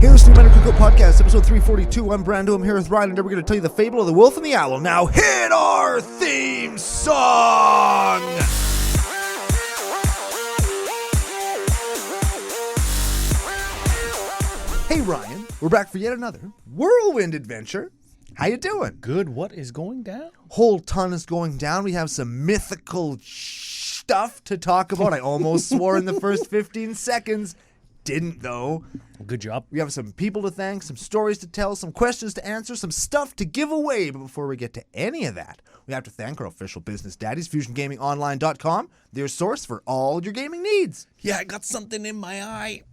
Hey, listen to the CCO Podcast, episode 342. I'm Brando. I'm here with Ryan, and we're going to tell you the fable of the wolf and the owl. Now hit our theme song! Hey, Ryan. We're back for yet another whirlwind adventure. How you doing? Good. What is going down? Whole ton is going down. We have some mythical stuff to talk about. I almost swore in the first 15 seconds. Didn't, though. Good job. We have some people to thank, some stories to tell, some questions to answer, some stuff to give away. But before we get to any of that, we have to thank our official business daddies, FusionGamingOnline.com, their source for all your gaming needs. Yeah, I got something in my eye.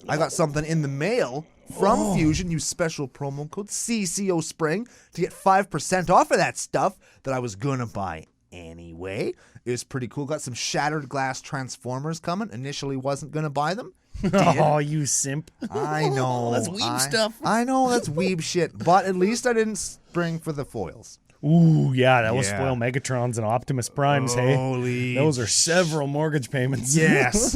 I got something in the mail from Fusion. Use special promo code CCO Spring to get 5% off of that stuff that I was going to buy anyway. It was pretty cool. Got some shattered glass transformers coming. Initially wasn't going to buy them. Oh, you simp. I know. That's weeb stuff. I know, that's weeb shit. But at least I didn't spring for the foils. Ooh, yeah, that was Yeah. foil Megatrons and Optimus Primes, hey? Holy Those are several mortgage payments. Yes.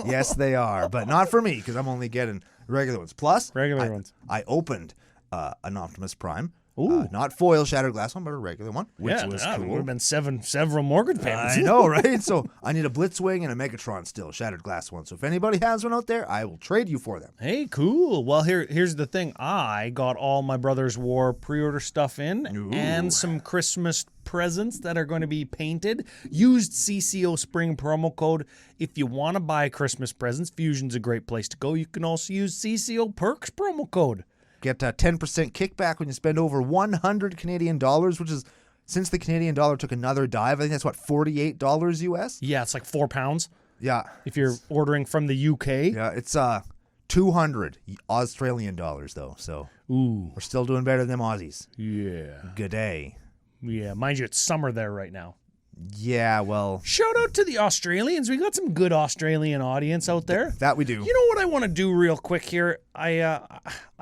Yes, they are. But not for me, because I'm only getting regular ones. Plus, Regular ones. I opened an Optimus Prime. Ooh. Not foil shattered glass one, but a regular one, which was It cool. would have been several mortgage payments. I know, right? So I need a Blitzwing and a Megatron still, shattered glass one. So if anybody has one out there, I will trade you for them. Hey, cool. Well, here's the thing. I got all my Brothers War pre-order stuff in and some Christmas presents that are going to be painted. Used CCO Spring promo code. If you want to buy Christmas presents, Fusion's a great place to go. You can also use CCO Perks promo code. Get a 10% kickback when you spend over 100 Canadian dollars, which is, since the Canadian dollar took another dive, I think that's what, $48 US? Yeah, it's like £4 Yeah. if you're ordering from the UK. Yeah, it's 200 Australian dollars though. So Ooh, we're still doing better than them Aussies. yeah. Good day. Yeah, mind you, it's summer there right now. Yeah, well, Shout out to the Australians. We got some good Australian audience out there. that we do. You know what I want to do real quick here? I've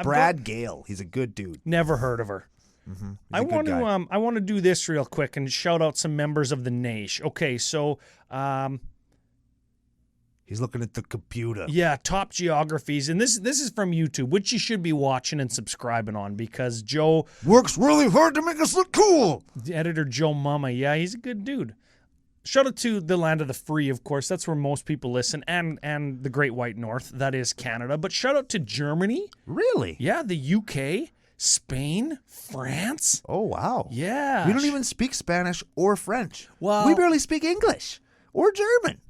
Brad Gale, he's a good dude. never heard of her. He's I a good want to guy. I want to do this real quick and shout out some members of the Nation. Okay, so He's looking at the computer. yeah, top geographies, and this is from YouTube, which you should be watching and subscribing on because Joe, Works really hard to make us look cool. the editor Joe Mama, yeah, he's a good dude. Shout out to the land of the free, of course. That's where most people listen, and the Great White North, that is Canada. But shout out to Germany, Really? yeah, the UK, Spain, France, Oh, wow. yeah. We don't even speak Spanish or French. Well- we barely speak English or German.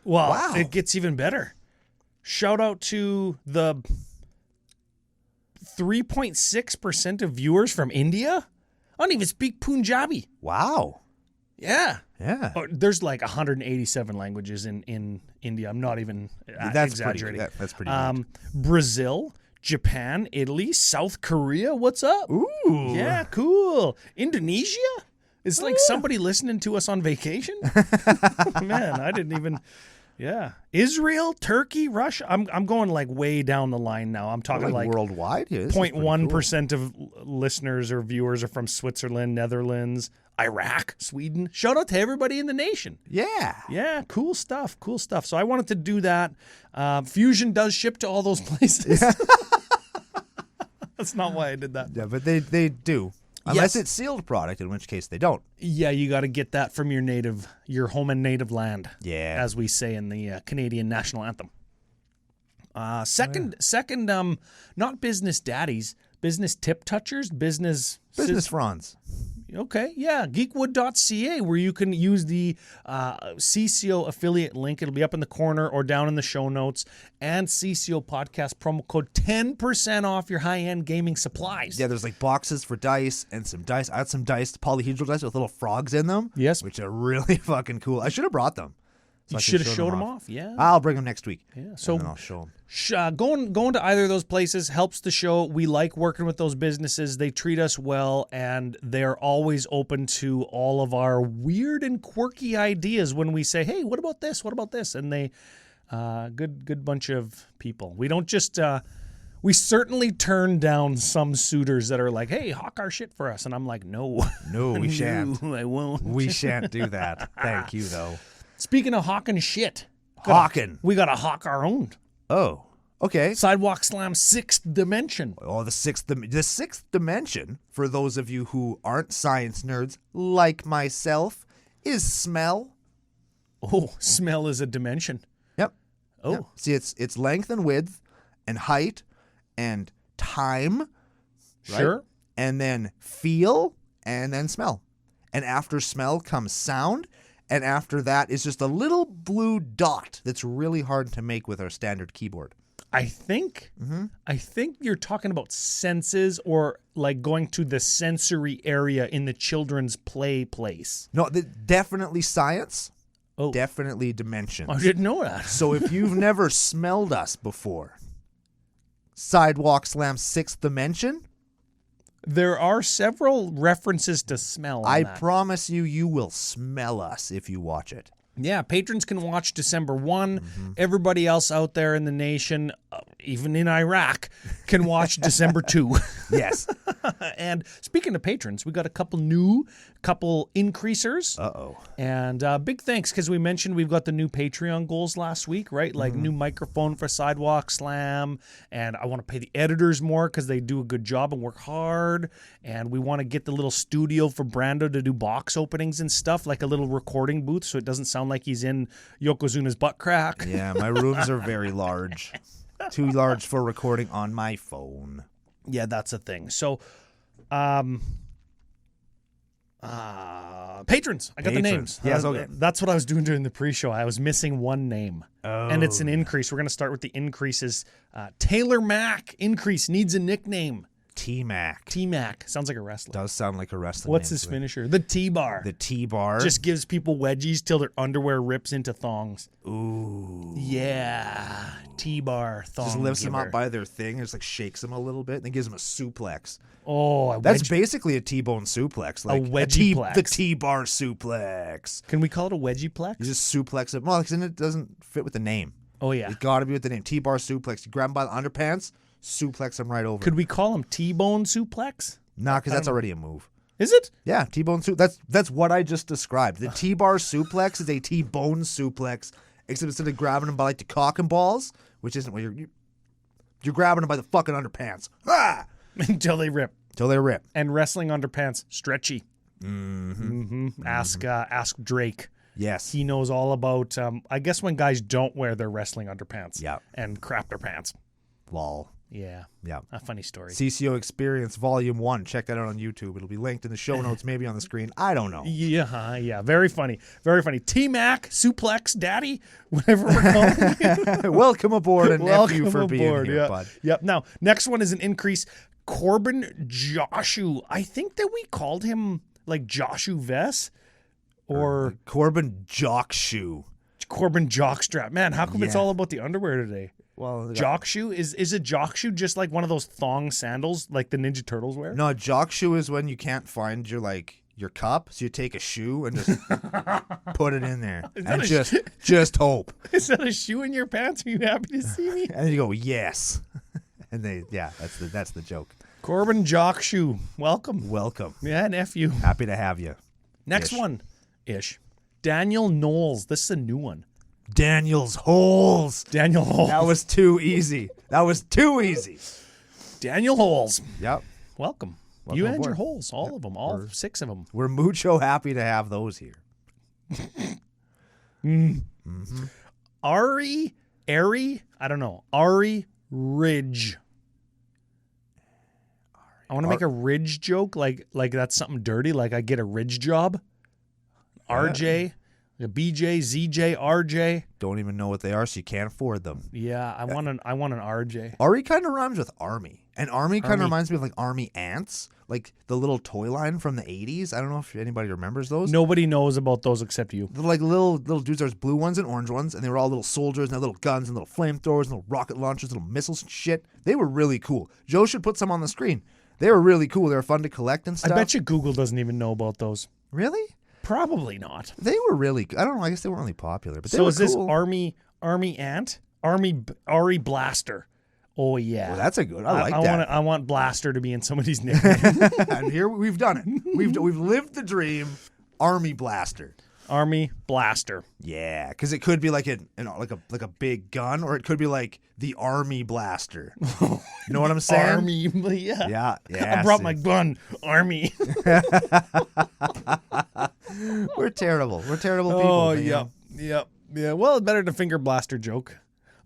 Well, Wow. it gets even better. Shout out to the 3.6% of viewers from India. I don't even speak Punjabi. Wow. Yeah. Yeah. Oh, there's like 187 languages in India. I'm not even That's exaggerating. That's pretty neat. Brazil, Japan, Italy, South Korea. What's up? Ooh. Yeah, cool. Indonesia? It's like somebody listening to us on vacation. Man, I didn't even. Yeah, Israel, Turkey, Russia. I'm going like way down the line now. I'm talking like worldwide. Yeah, this is pretty 0.1% of listeners or viewers are from Switzerland, Netherlands, Iraq, Sweden. Shout out to everybody in the nation. cool. Yeah. Yeah, cool stuff. Cool stuff. So I wanted to do that. Fusion does ship to all those places. That's not why I did that. Yeah, but they do. Unless Yes. it's sealed product, in which case they don't. Yeah, you got to get that from your home and native land. Yeah. As we say in the Canadian national anthem. Second, not business daddies, business tip touchers, business Franz. Okay, yeah, geekwood.ca, where you can use the CCO affiliate link. It'll be up in the corner or down in the show notes. And CCO Podcast promo code 10% off your high-end gaming supplies. Yeah, there's like boxes for dice and some dice. I had some dice, polyhedral dice with little frogs in them. Yes. Which are really fucking cool. I should have brought them. So You I could should have show showed them off. Yeah. I'll bring them next week. Yeah, And so- then I'll show them. Going to either of those places helps the show. We like working with those businesses. They treat us well, and they're always open to all of our weird and quirky ideas when we say, hey, what about this? What about this? And they, good bunch of people. We don't just, we certainly turn down some suitors that are like, hey, hawk our shit for us. And I'm like, no. No, we shan't. No, I won't. We shan't do that. Thank you, though. Speaking of hawking shit. Hawking. We got to hawk our own. Oh. Okay. Sidewalk Slam 6th Dimension. Oh, the sixth dimension, for those of you who aren't science nerds like myself, is smell. Oh, smell is a dimension. Yep. Oh. Yep. See, it's length and width and height and time. Right? Sure. And then feel and then smell. And after smell comes sound. And after that is just a little blue dot that's really hard to make with our standard keyboard. I think you're talking about senses, or like going to the sensory area in the children's play place. No, definitely science. Oh. Definitely dimensions. I didn't know that. So if you've never smelled us before, Sidewalk Slam 6th Dimension, There are several references to smell on I that. promise you will smell us if you watch it. Yeah, patrons can watch December 1. Everybody else out there in the nation, even in Iraq, can watch December 2. Yes. And speaking of patrons, we got a couple increasers. Uh-oh. And big thanks, because we mentioned we've got the new Patreon goals last week, right? Like new microphone for Sidewalk Slam. And I want to pay the editors more because they do a good job and work hard. And we want to get the little studio for Brando to do box openings and stuff, like a little recording booth, so it doesn't sound like he's in Yokozuna's butt crack. Yeah, my rooms are very large. Too large for recording on my phone. Yeah, that's a thing. So, patrons. I got the names. Yes, okay. That's what I was doing during the pre-show. I was missing one name. Oh. And it's an increase. We're going to start with the increases. Taylor Mack, increase, needs a nickname. T-Mac. T-Mac. Sounds like a wrestler. Does sound like a wrestling What's name his to me. finisher? The T-bar. The T-bar. Just gives people wedgies till their underwear rips into thongs. Ooh. Yeah. T-bar thong Just lifts them giver. up by their thing and just like shakes them a little bit and then gives them a suplex. Oh, a That's wedgie. basically a T-bone suplex. Like wedgie-plex. the T-bar suplex. Can we call it a wedgie-plex? You just suplex it. Well, because then it doesn't fit with the name. Oh, yeah. It's got to be with the name. T-bar suplex. You grab them by the underpants, suplex them right over. Could we call him T-bone suplex? Nah, because that's already a move. Is it? Yeah, T-bone that's what I just described. The T-bar suplex is a T-bone suplex, except instead of grabbing them by like the cock and balls, which isn't what you're grabbing them by the fucking underpants. Ah! Until they rip. Till they rip. And wrestling underpants, stretchy. Ask Drake. Yes. He knows all about, I guess when guys don't wear their wrestling underpants. Yeah. And crap their pants. Lol. Yeah. Yeah. A funny story. CCO Experience Volume 1. Check that out on YouTube. It'll be linked in the show notes, maybe on the screen. I don't know. Yeah. Very funny. Very funny. T-Mac, suplex, daddy, whatever we're calling you. Welcome aboard and Welcome nephew for being aboard, here, yeah. bud. Yep. Now, next one is an increase. Corbin Joshu. I think that we called him like Joshu Vess or Corbin Jockshoe. Corbin Jockstrap. Man, how come it's Yeah. all about the underwear today? Well, Jockshoe? Is a jockshoe just like one of those thong sandals like the Ninja Turtles wear? no, jockshoe is when you can't find your cup, so you take a shoe and just put it in there and just hope. Is that a shoe in your pants? Are you happy to see me? And then you go, yes. And that's the joke. Corbin Jockshoe. Welcome. Welcome. Yeah, nephew. Happy to have you. Next Ish. one. Daniel Knowles. This is a new one. Daniel's holes. Daniel Holes. That was too easy. Daniel Holes. Yep. Welcome. Welcome You and aboard. your holes. All of them. All 6 of them. We're mucho happy to have those here. Ari Ridge. I want to make a Ridge joke, like that's something dirty, like I get a Ridge job. RJ, a BJ, ZJ, RJ. Don't even know what they are, so you can't afford them. Yeah, I want an RJ. Ari kind of rhymes with army. And army kind Army. of reminds me of like army ants, like the little toy line from the 80s. I don't know if anybody remembers those. Nobody knows about those except you. They're like little dudes. There's blue ones and orange ones, and they were all little soldiers and had little guns and little flamethrowers and little rocket launchers, little missiles and shit. They were really cool. Joe should put some on the screen. They were really cool. They were fun to collect and stuff. I bet you Google doesn't even know about those. Really? Probably not. They were really. I don't know. I guess they weren't really popular, but they So were is this cool. Army Ant? Ari Blaster. Oh yeah. Well, that's a good. I like that. I want Blaster to be in somebody's name. And here we've done it. We've lived the dream. Army Blaster. Army Blaster. Yeah, because it could be like a big gun, or it could be like the Army Blaster. You know what I'm saying? Army, yeah. Yeah. I brought my gun, Army. We're terrible. We're terrible people. Oh, man. yep. Yeah, well, better than finger blaster joke.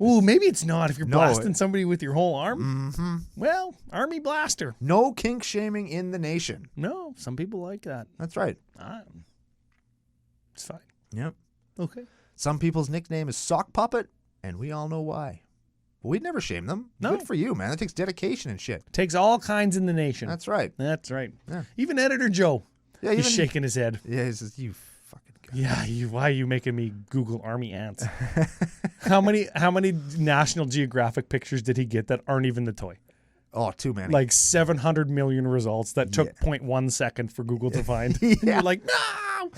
Ooh, maybe it's not if you're blasting somebody with your whole arm. Mm-hmm. Well, Army Blaster. No kink shaming in the nation. No, some people like that. That's right. It's fine. Yep. Okay. Some people's nickname is Sock Puppet, and we all know why. But we'd never shame them. No. Good for you, man. That takes dedication and shit. Takes all kinds in the nation. That's right. That's right. Yeah. Even Editor Joe. Yeah, He's shaking his head. Yeah, he says, you fucking guy. Yeah, why are you making me Google Army ants? How many National Geographic pictures did he get that aren't even the toy? Oh, too many. Like 700 million results that took 0.1 second for Google to find. Yeah. And you're like, no!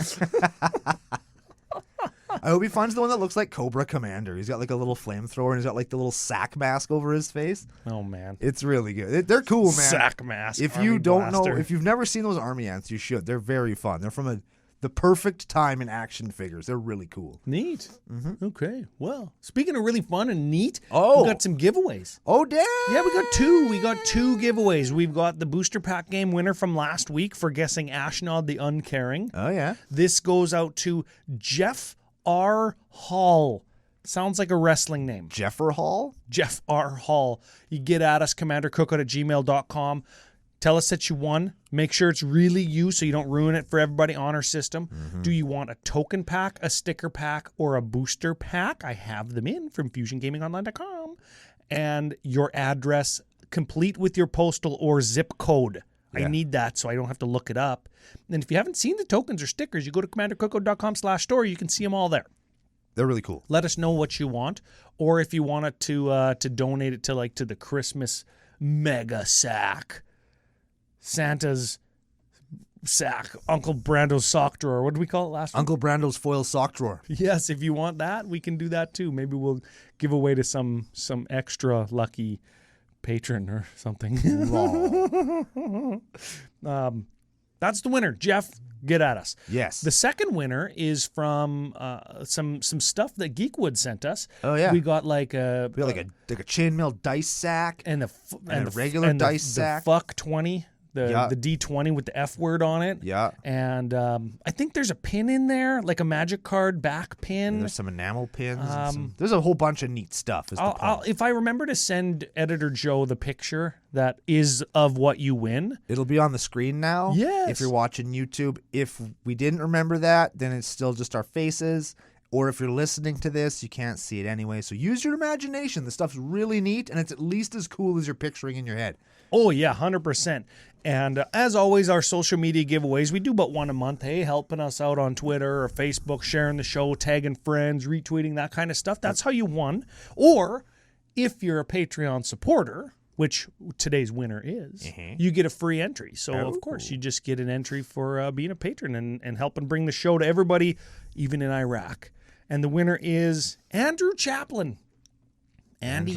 I hope he finds the one that looks like Cobra Commander. He's got like a little flamethrower and he's got like the little sack mask over his face. Oh, man. It's really good. They're cool, man. Sack mask. If Army you don't Blaster. know, if you've never seen those Army ants, you should. They're very fun. They're from the perfect time in action figures. They're really cool. Neat. Mm-hmm. Okay. Well, speaking of really fun and neat, we got some giveaways. Oh, damn. Yeah, we got two. We got two giveaways. We've got the booster pack game winner from last week for guessing Ashnod the Uncaring. Oh, yeah. This goes out to Jeff R. Hall. Sounds like a wrestling name. Jeffer Hall? Jeff R. Hall. You get at us, commandercookout@gmail.com. Tell us that you won. Make sure it's really you so you don't ruin it for everybody on our system. Mm-hmm. Do you want a token pack, a sticker pack, or a booster pack? I have them in from FusionGamingOnline.com. And your address complete with your postal or zip code. Yeah. I need that so I don't have to look it up. And if you haven't seen the tokens or stickers, you go to commandercookout.com/store. You can see them all there. They're really cool. Let us know what you want, or if you want it to donate it to the Christmas mega sack. Santa's sack, Uncle Brando's sock drawer. What did we call it last week? Uncle Brando's foil sock drawer. Yes, if you want that, we can do that too. Maybe we'll give away to some extra lucky patron or something. That's the winner. Jeff, get at us. Yes. The second winner is from some stuff that Geekwood sent us. Oh yeah. We got like a chainmail dice sack and a regular dice sack. The fuck 20. The D20 with the F word on it. Yeah. And I think there's a pin in there, like a magic card back pin. And there's some enamel pins. There's a whole bunch of neat stuff. If I remember to send Editor Joe the picture that is of what you win. It'll be on the screen now. Yes. If you're watching YouTube. If we didn't remember that, then it's still just our faces. Or if you're listening to this, you can't see it anyway. So use your imagination. The stuff's really neat, and it's at least as cool as you're picturing in your head. Oh, yeah, 100%. And as always, our social media giveaways, we do about one a month. Hey, helping us out on Twitter or Facebook, sharing the show, tagging friends, retweeting, that kind of stuff. That's how you won. Or if you're a Patreon supporter, which today's winner is, you get a free entry. So, of course, you just get an entry for being a patron and helping bring the show to everybody, even in Iraq. And the winner is Andrew Chaplin. Andy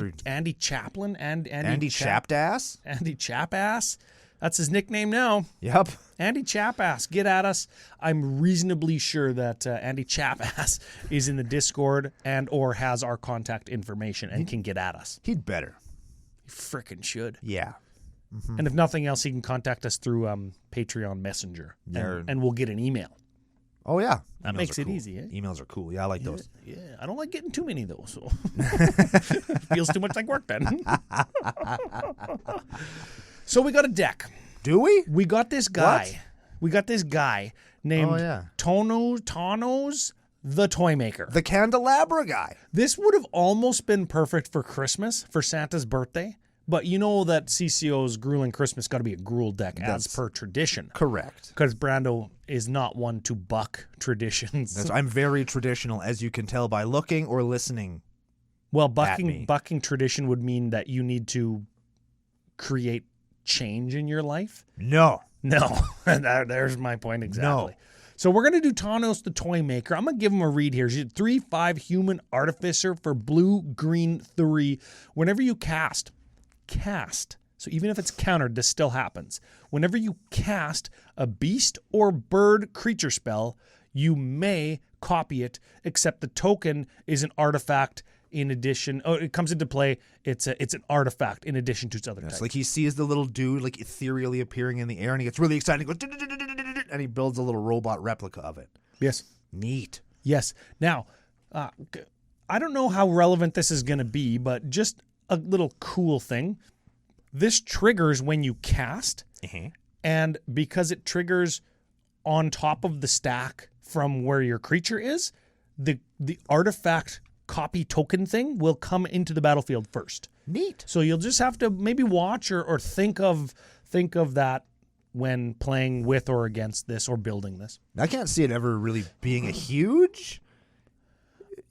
Chaplin. Andy Chapass? Andy Chapass. That's his nickname now. Yep. Andy Chapass. Get at us. I'm reasonably sure that Andy Chapass is in the Discord and or has our contact information and can get at us. He'd better. He frickin' should. Yeah. Mm-hmm. And if nothing else, he can contact us through Patreon Messenger. And we'll get an email. Oh, yeah. That makes it easy, eh? Emails are cool. Yeah, I like those. Yeah, I don't like getting too many, though. So feels too much like work then. So we got a deck. Do we? We got this guy. What? We got this guy named Tawnos the Toymaker. The candelabra guy. This would have almost been perfect for Christmas, for Santa's birthday. But you know that CCO's Grueling Christmas got to be a Gruel deck as per tradition. Correct. Because Brando is not one to buck traditions. I'm very traditional, as you can tell by looking or listening. Well, bucking tradition would mean that you need to create change in your life. No. There's my point exactly. No. So we're going to do Tawnos the Toymaker. I'm going to give him a read here. She's a 3/5 human artificer for blue, green, 3. Whenever you cast, so even if it's countered, this still happens. Whenever you cast a beast or bird creature spell, you may copy it, except the token is an artifact in addition. Oh, it comes into play. It's an artifact in addition to its other types. It's like he sees the little dude like ethereally appearing in the air, and he gets really excited. He goes, and he builds a little robot replica of it. Yes. Neat. Yes. Now, I don't know how relevant this is going to be, but just a little cool thing. This triggers when you cast, and because it triggers on top of the stack from where your creature is, the artifact copy token thing will come into the battlefield first. Neat. So you'll just have to maybe watch or think of that when playing with or against this or building this. I can't see it ever really being a huge...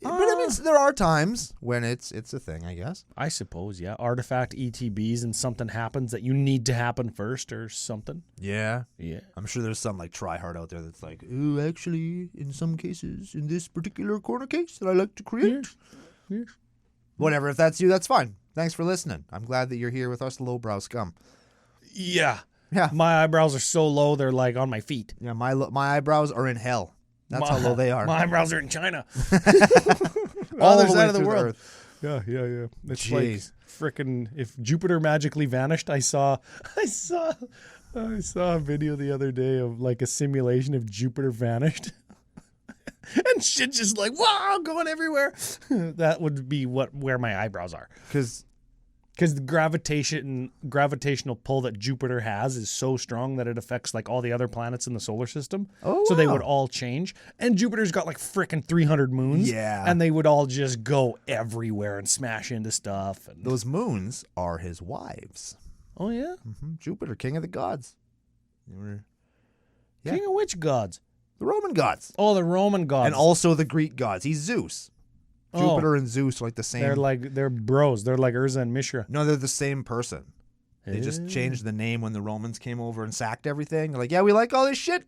But I mean, there are times when it's a thing, I guess. I suppose, yeah. Artifact ETBs and something happens that you need to happen first or something. Yeah. Yeah. I'm sure there's some like tryhard out there that's like, ooh, actually, in some cases, in this particular corner case that I like to create. Yes. Whatever, if that's you, that's fine. Thanks for listening. I'm glad that you're here with us lowbrow scum. Yeah. Yeah. My eyebrows are so low, they're like on my feet. Yeah, my eyebrows are in hell. That's how low they are. My eyebrows are in China. All Other the way side of the through world. Earth. Yeah. It's Jeez. like frickin' if Jupiter magically vanished. I saw a video the other day of like a simulation of Jupiter vanished. And shit just like, wow, going everywhere. That would be where my eyebrows are. Because the gravitational pull that Jupiter has is so strong that it affects like all the other planets in the solar system. Oh, so they wow. would all change. And Jupiter's got like frickin' 300 moons. Yeah. And they would all just go everywhere and smash into stuff. And... Those moons are his wives. Oh, yeah? Jupiter, king of the gods. Yeah. King of which gods? The Roman gods. Oh, the Roman gods. And also the Greek gods. He's Zeus. Oh. Jupiter and Zeus are like the same. They're bros. They're like Urza and Mishra. No, they're the same person. They just changed the name when the Romans came over and sacked everything. They're like, yeah, we like all this shit.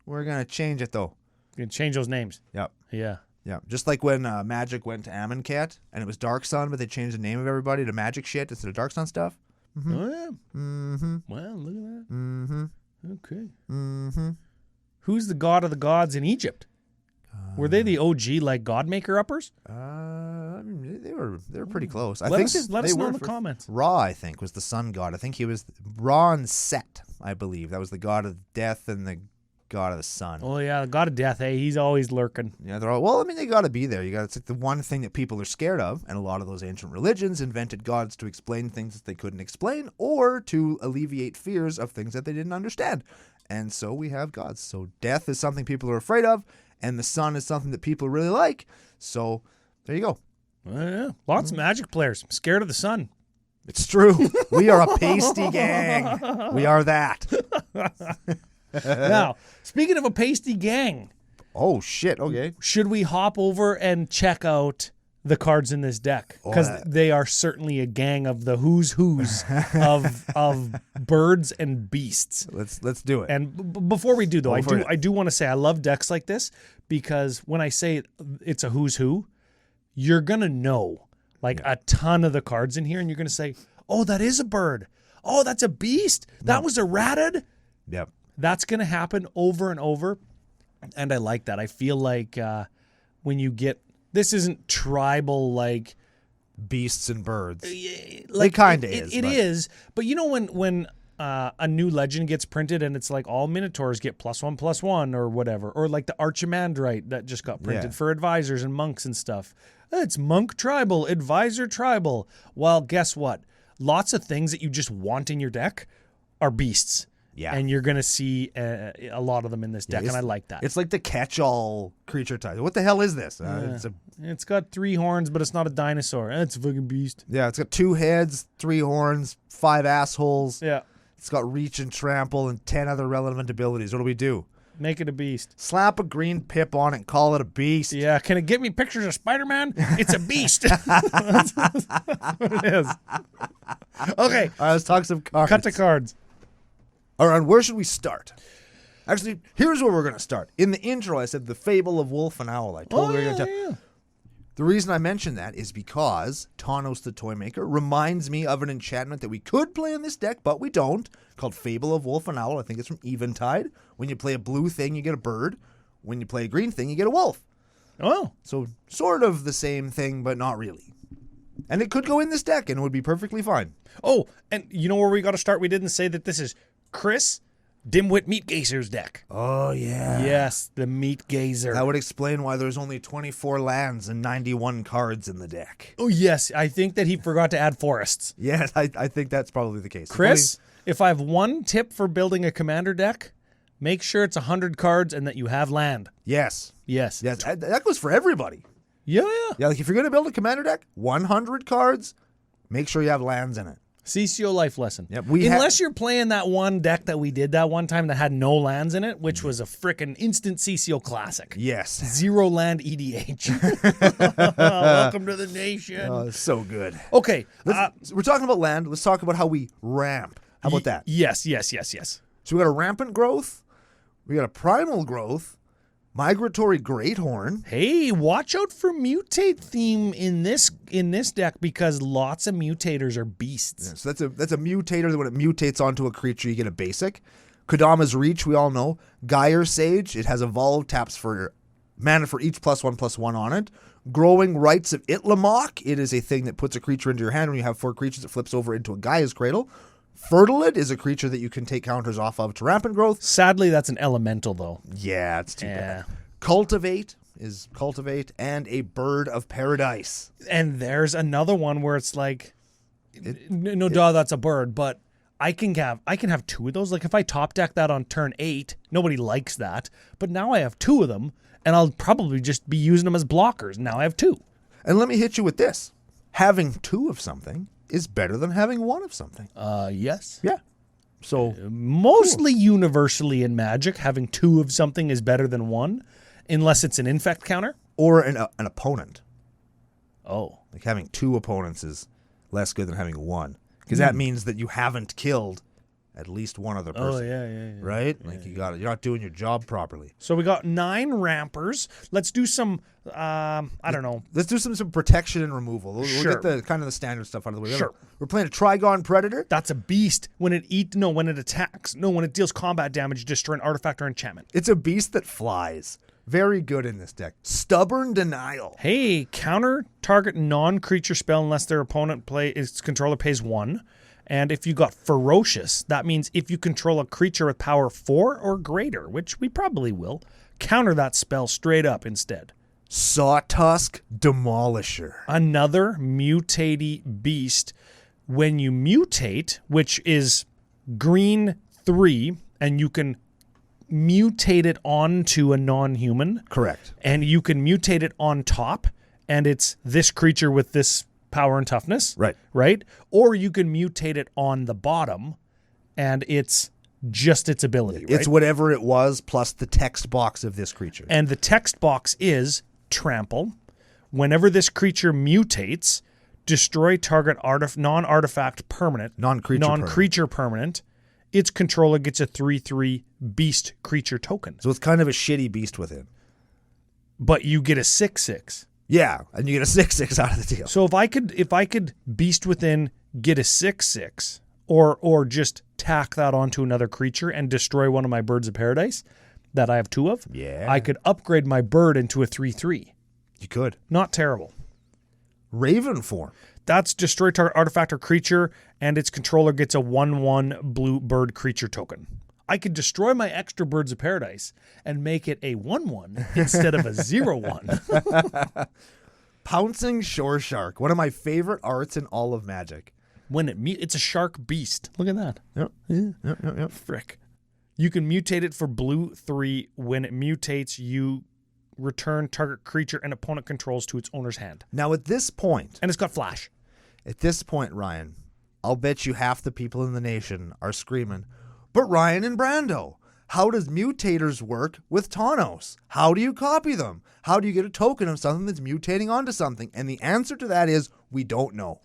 We're going to change it, though. You can change those names. Yep. Yeah. Yeah. Just like when Magic went to Amonkhet and it was Dark Sun, but they changed the name of everybody to Magic shit instead of Dark Sun stuff. Mm-hmm. Oh, yeah. Mm-hmm. Well, look at that. Mm-hmm. Okay. Mm-hmm. Who's the god of the gods in Egypt? Were they the OG like godmaker uppers? I mean, they were pretty close. Let us know in the comments. Ra, I think, was the sun god. I think he was Ra and Set, I believe. That was the god of death and the god of the sun. Oh yeah, the god of death. Hey, he's always lurking. Yeah, they're all, well, I mean, they got to be there. It's like the one thing that people are scared of, and a lot of those ancient religions invented gods to explain things that they couldn't explain or to alleviate fears of things that they didn't understand. And so we have gods. So death is something people are afraid of, and the sun is something that people really like. So there you go. Yeah, lots of Magic players. I'm scared of the sun. It's true. We are a pasty gang. We are that. Now, speaking of a pasty gang, Oh, shit. Okay. should we hop over and check out the cards in this deck? Because they are certainly a gang of the who's of birds and beasts. Let's do it. And before we do, though, I do want to say I love decks like this because when I say it's a who's who, you're going to know like a ton of the cards in here, and you're going to say, oh, that is a bird. Oh, that's a beast. That was a ratted. Yep. That's going to happen over and over, and I like that. I feel like when you get... This isn't tribal like... Beasts and birds. Like, it kind of is. It is, but you know when a new legend gets printed and it's like all Minotaurs get +1/+1 or whatever, or like the Archimandrite that just got printed for advisors and monks and stuff. It's monk tribal, advisor tribal. Well, guess what? Lots of things that you just want in your deck are beasts. Yeah. And you're going to see a lot of them in this deck, and I like that. It's like the catch-all creature type. What the hell is this? It's got 3 horns, but it's not a dinosaur. It's a fucking beast. Yeah, it's got 2 heads, 3 horns, 5 assholes. Yeah. It's got reach and trample and 10 other relevant abilities. What do we do? Make it a beast. Slap a green pip on it and call it a beast. Yeah, can it get me pictures of Spider-Man? It's a beast. That's what it is. Okay. All right, let's talk some cards. Cut the cards. All right, where should we start? Actually, here's where we're going to start. In the intro, I said the Fable of Wolf and Owl. I told you we were going to tell. The reason I mentioned that is because Tawnos the Toymaker reminds me of an enchantment that we could play in this deck, but we don't, called Fable of Wolf and Owl. I think it's from Eventide. When you play a blue thing, you get a bird. when you play a green thing, you get a wolf. Oh. So sort of the same thing, but not really. And it could go in this deck, and it would be perfectly fine. Oh, and you know where we got to start? We didn't say that this is Chris Dimwit Meat Gazer's deck. Oh, yeah. Yes, the Meat Gazer. That would explain why there's only 24 lands and 91 cards in the deck. Oh, yes. I think that he forgot to add forests. Yes, I think that's probably the case. Chris, if I have one tip for building a commander deck, make sure it's 100 cards and that you have land. Yes. Yes. Yes, that goes for everybody. Yeah. Yeah, like if you're going to build a commander deck, 100 cards, make sure you have lands in it. CCO life lesson. Yep, Unless you're playing that one deck that we did that one time that had no lands in it, which was a frickin' instant CCO classic. Yes. 0 land EDH. Welcome to the nation. Oh, so good. Okay. We're talking about land. Let's talk about how we ramp. How about that? Yes. So we got a rampant growth. We got a primal growth. Migratory Greathorn. Hey, watch out for mutate theme in this deck because lots of mutators are beasts. Yeah, so that's a mutator that when it mutates onto a creature, you get a basic. Kodama's Reach, we all know. Gyre Sage, it has evolved, taps for mana for each +1/+1 on it. Growing Rites of Itlamok, it is a thing that puts a creature into your hand. When you have 4 creatures, it flips over into a Gaia's Cradle. Fertilid is a creature that you can take counters off of to rampant growth. Sadly, that's an elemental, though. Yeah, it's too bad. Cultivate is Cultivate and a Bird of Paradise. And there's another one where it's like, that's a bird, but I can have 2 of those. Like if I top deck that on turn 8, nobody likes that. But now I have 2 of them, and I'll probably just be using them as blockers. Now I have 2. And let me hit you with this. Having 2 of something is better than having 1 of something. Yes. Yeah. So mostly universally in Magic, having 2 of something is better than 1, unless it's an infect counter. Or an opponent. Oh. Like having 2 opponents is less good than having 1. Because that means that you haven't killed at least one other person. Oh, yeah. Right? You're not doing your job properly. So we got 9 rampers. Let's do some, I don't know. Let's do some protection and removal. We'll Sure. get the kind of the standard stuff out of the way. Sure. We're playing a Trigon Predator. That's a beast. When it attacks. No, when it deals combat damage, destroy an artifact or enchantment. It's a beast that flies. Very good in this deck. Stubborn Denial. Hey, counter target non-creature spell unless their its controller pays 1. And if you got Ferocious, that means if you control a creature with power 4 or greater, which we probably will, counter that spell straight up instead. Sawtusk Demolisher. Another mutatey beast. When you mutate, which is green 3, and you can mutate it onto a non-human. Correct. And you can mutate it on top, and it's this creature with this power and toughness. Right? Or you can mutate it on the bottom, and it's just its ability, right? It's whatever it was plus the text box of this creature. And the text box is Trample. Whenever this creature mutates, destroy target non-artifact permanent. Non-creature permanent. Its controller gets a 3/3 beast creature token. So it's kind of a shitty beast with it. But you get a 6/6. Yeah, and you get a 6/6 out of the deal. So if I could beast within, get a 6/6, or just tack that onto another creature and destroy one of my birds of paradise that I have 2 of, I could upgrade my bird into a 3/3. You could. Not terrible. Raven form. That's destroy target artifact or creature, and its controller gets a 1/1 blue bird creature token. I could destroy my extra birds of paradise and make it a 1/1 instead of a 0/1. Pouncing Shore Shark. One of my favorite arts in all of Magic. When it's a shark beast. Look at that. Yep. Frick. You can mutate it for blue 3. When it mutates, you return target creature and opponent controls to its owner's hand. Now at this point. And it's got flash. At this point, Ryan, I'll bet you half the people in the nation are screaming, but Ryan and Brando, how does mutators work with Tawnos? How do you copy them? How do you get a token of something that's mutating onto something? And the answer to that is, we don't know.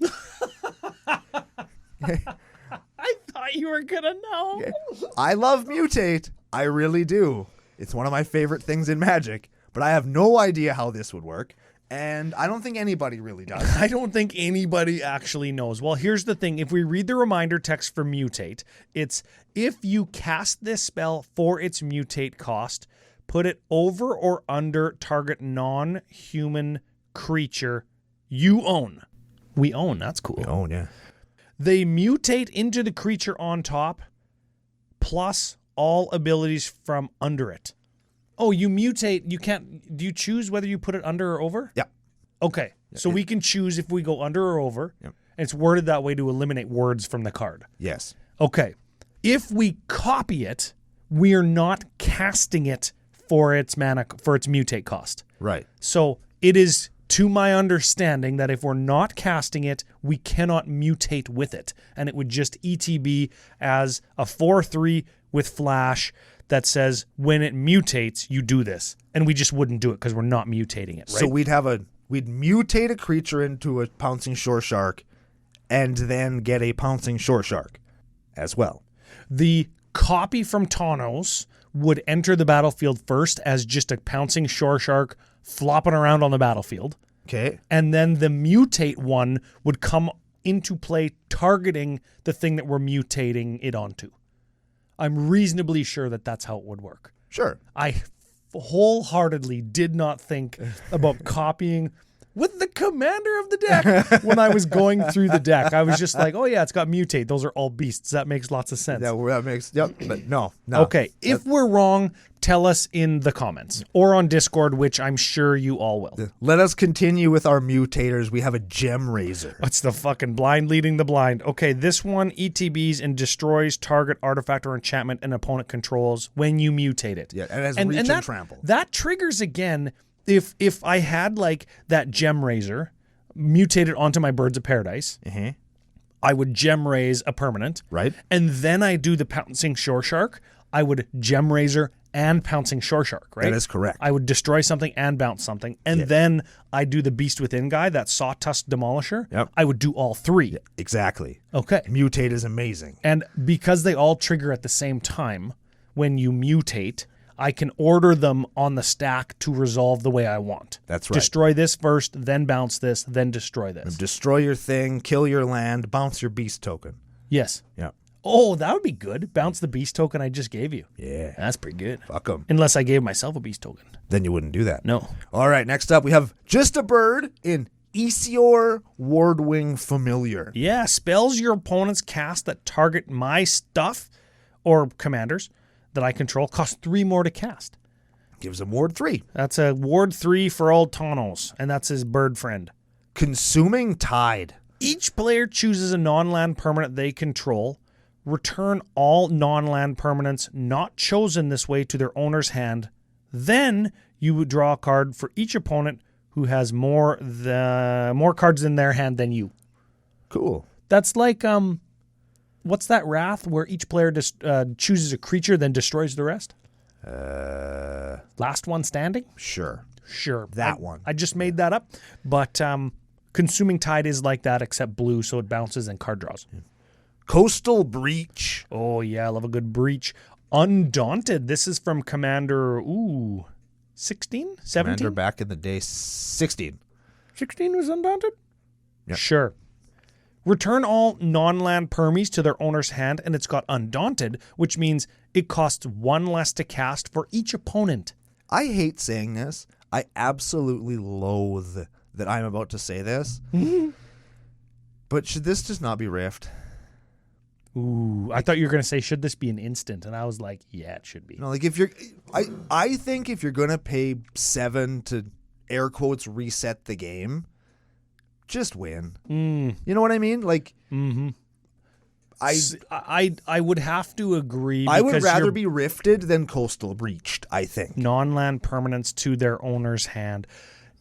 I thought you were going to know. Okay. I love Mutate. I really do. It's one of my favorite things in Magic, but I have no idea how this would work. And I don't think anybody really does. I don't think anybody actually knows. Well, here's the thing. If we read the reminder text for Mutate, it's if you cast this spell for its mutate cost, put it over or under target non-human creature you own. We own, that's cool. We own, yeah. They mutate into the creature on top, plus all abilities from under it. Oh, you mutate, you can't, do you choose whether you put it under or over? Yeah. Okay, so we can choose if we go under or over. Yep. And it's worded that way to eliminate words from the card. Yes. Okay, if we copy it, we are not casting it for its mana, for its mutate cost. Right. So it is, to my understanding, that if we're not casting it, we cannot mutate with it. And it would just ETB as a 4/3 with flash that says when it mutates, you do this. And we just wouldn't do it because we're not mutating it, right? So we'd mutate a creature into a pouncing shore shark and then get a pouncing shore shark as well. The copy from Tawnos would enter the battlefield first as just a pouncing shore shark flopping around on the battlefield. Okay. And then the mutate one would come into play targeting the thing that we're mutating it onto. I'm reasonably sure that that's how it would work. Sure. I wholeheartedly did not think about copying with the commander of the deck when I was going through the deck. I was just like, oh yeah, it's got mutate. Those are all beasts. That makes lots of sense. That makes, yep, but no. Okay, if we're wrong, tell us in the comments or on Discord, which I'm sure you all will. Let us continue with our mutators. We have a gem raiser. What's the fucking blind leading the blind? Okay, this one ETBs and destroys target artifact or enchantment an opponent controls when you mutate it. Yeah, and it has reach and trample. That triggers again if I had like that gem raiser mutated onto my Birds of Paradise. Mm-hmm. I would gem raise a permanent. Right. And then I do the pouncing shore shark. I would gem raiser and pouncing shore shark, right? That is correct. I would destroy something and bounce something. And then I do the Beast Within guy, that Sawtusk Demolisher. Yep. I would do all three. Exactly. Okay. Mutate is amazing. And because they all trigger at the same time, when you mutate, I can order them on the stack to resolve the way I want. That's right. Destroy this first, then bounce this, then destroy this. Destroy your thing, kill your land, bounce your beast token. Yes. Yeah. Oh, that would be good. Bounce the beast token I just gave you. Yeah. That's pretty good. Fuck them. Unless I gave myself a beast token. Then you wouldn't do that. No. All right, next up we have Just a Bird in Isior Wardwing Familiar. Yeah, spells your opponents cast that target my stuff or commanders that I control cost 3 more to cast. Gives him Ward 3. That's a Ward 3 for old Tawnos, and that's his bird friend. Consuming Tide. Each player chooses a non-land permanent they control. Return all non-land permanents not chosen this way to their owner's hand. Then you would draw a card for each opponent who has more cards in their hand than you. Cool. That's like what's that Wrath where each player chooses a creature then destroys the rest? Last one standing? Sure. That one. I just made that up. But Consuming Tide is like that except blue, so it bounces and card draws. Coastal Breach. Oh yeah, I love a good breach. Undaunted. This is from Commander 16? 17? Commander back in the day, 16. 16 was Undaunted? Yep. Sure. Return all non-land permies to their owner's hand, and it's got Undaunted, which means it costs 1 less to cast for each opponent. I hate saying this. I absolutely loathe that I'm about to say this. But should this just not be Rift? Ooh, I thought you were going to say, should this be an instant? And I was like, yeah, it should be. No, like if you're, I think if you're going to pay 7 to air quotes reset the game, just win. You know what I mean? Like, I would have to agree. I would rather be rifted than coastal breached, I think. Non-land permanents to their owner's hand.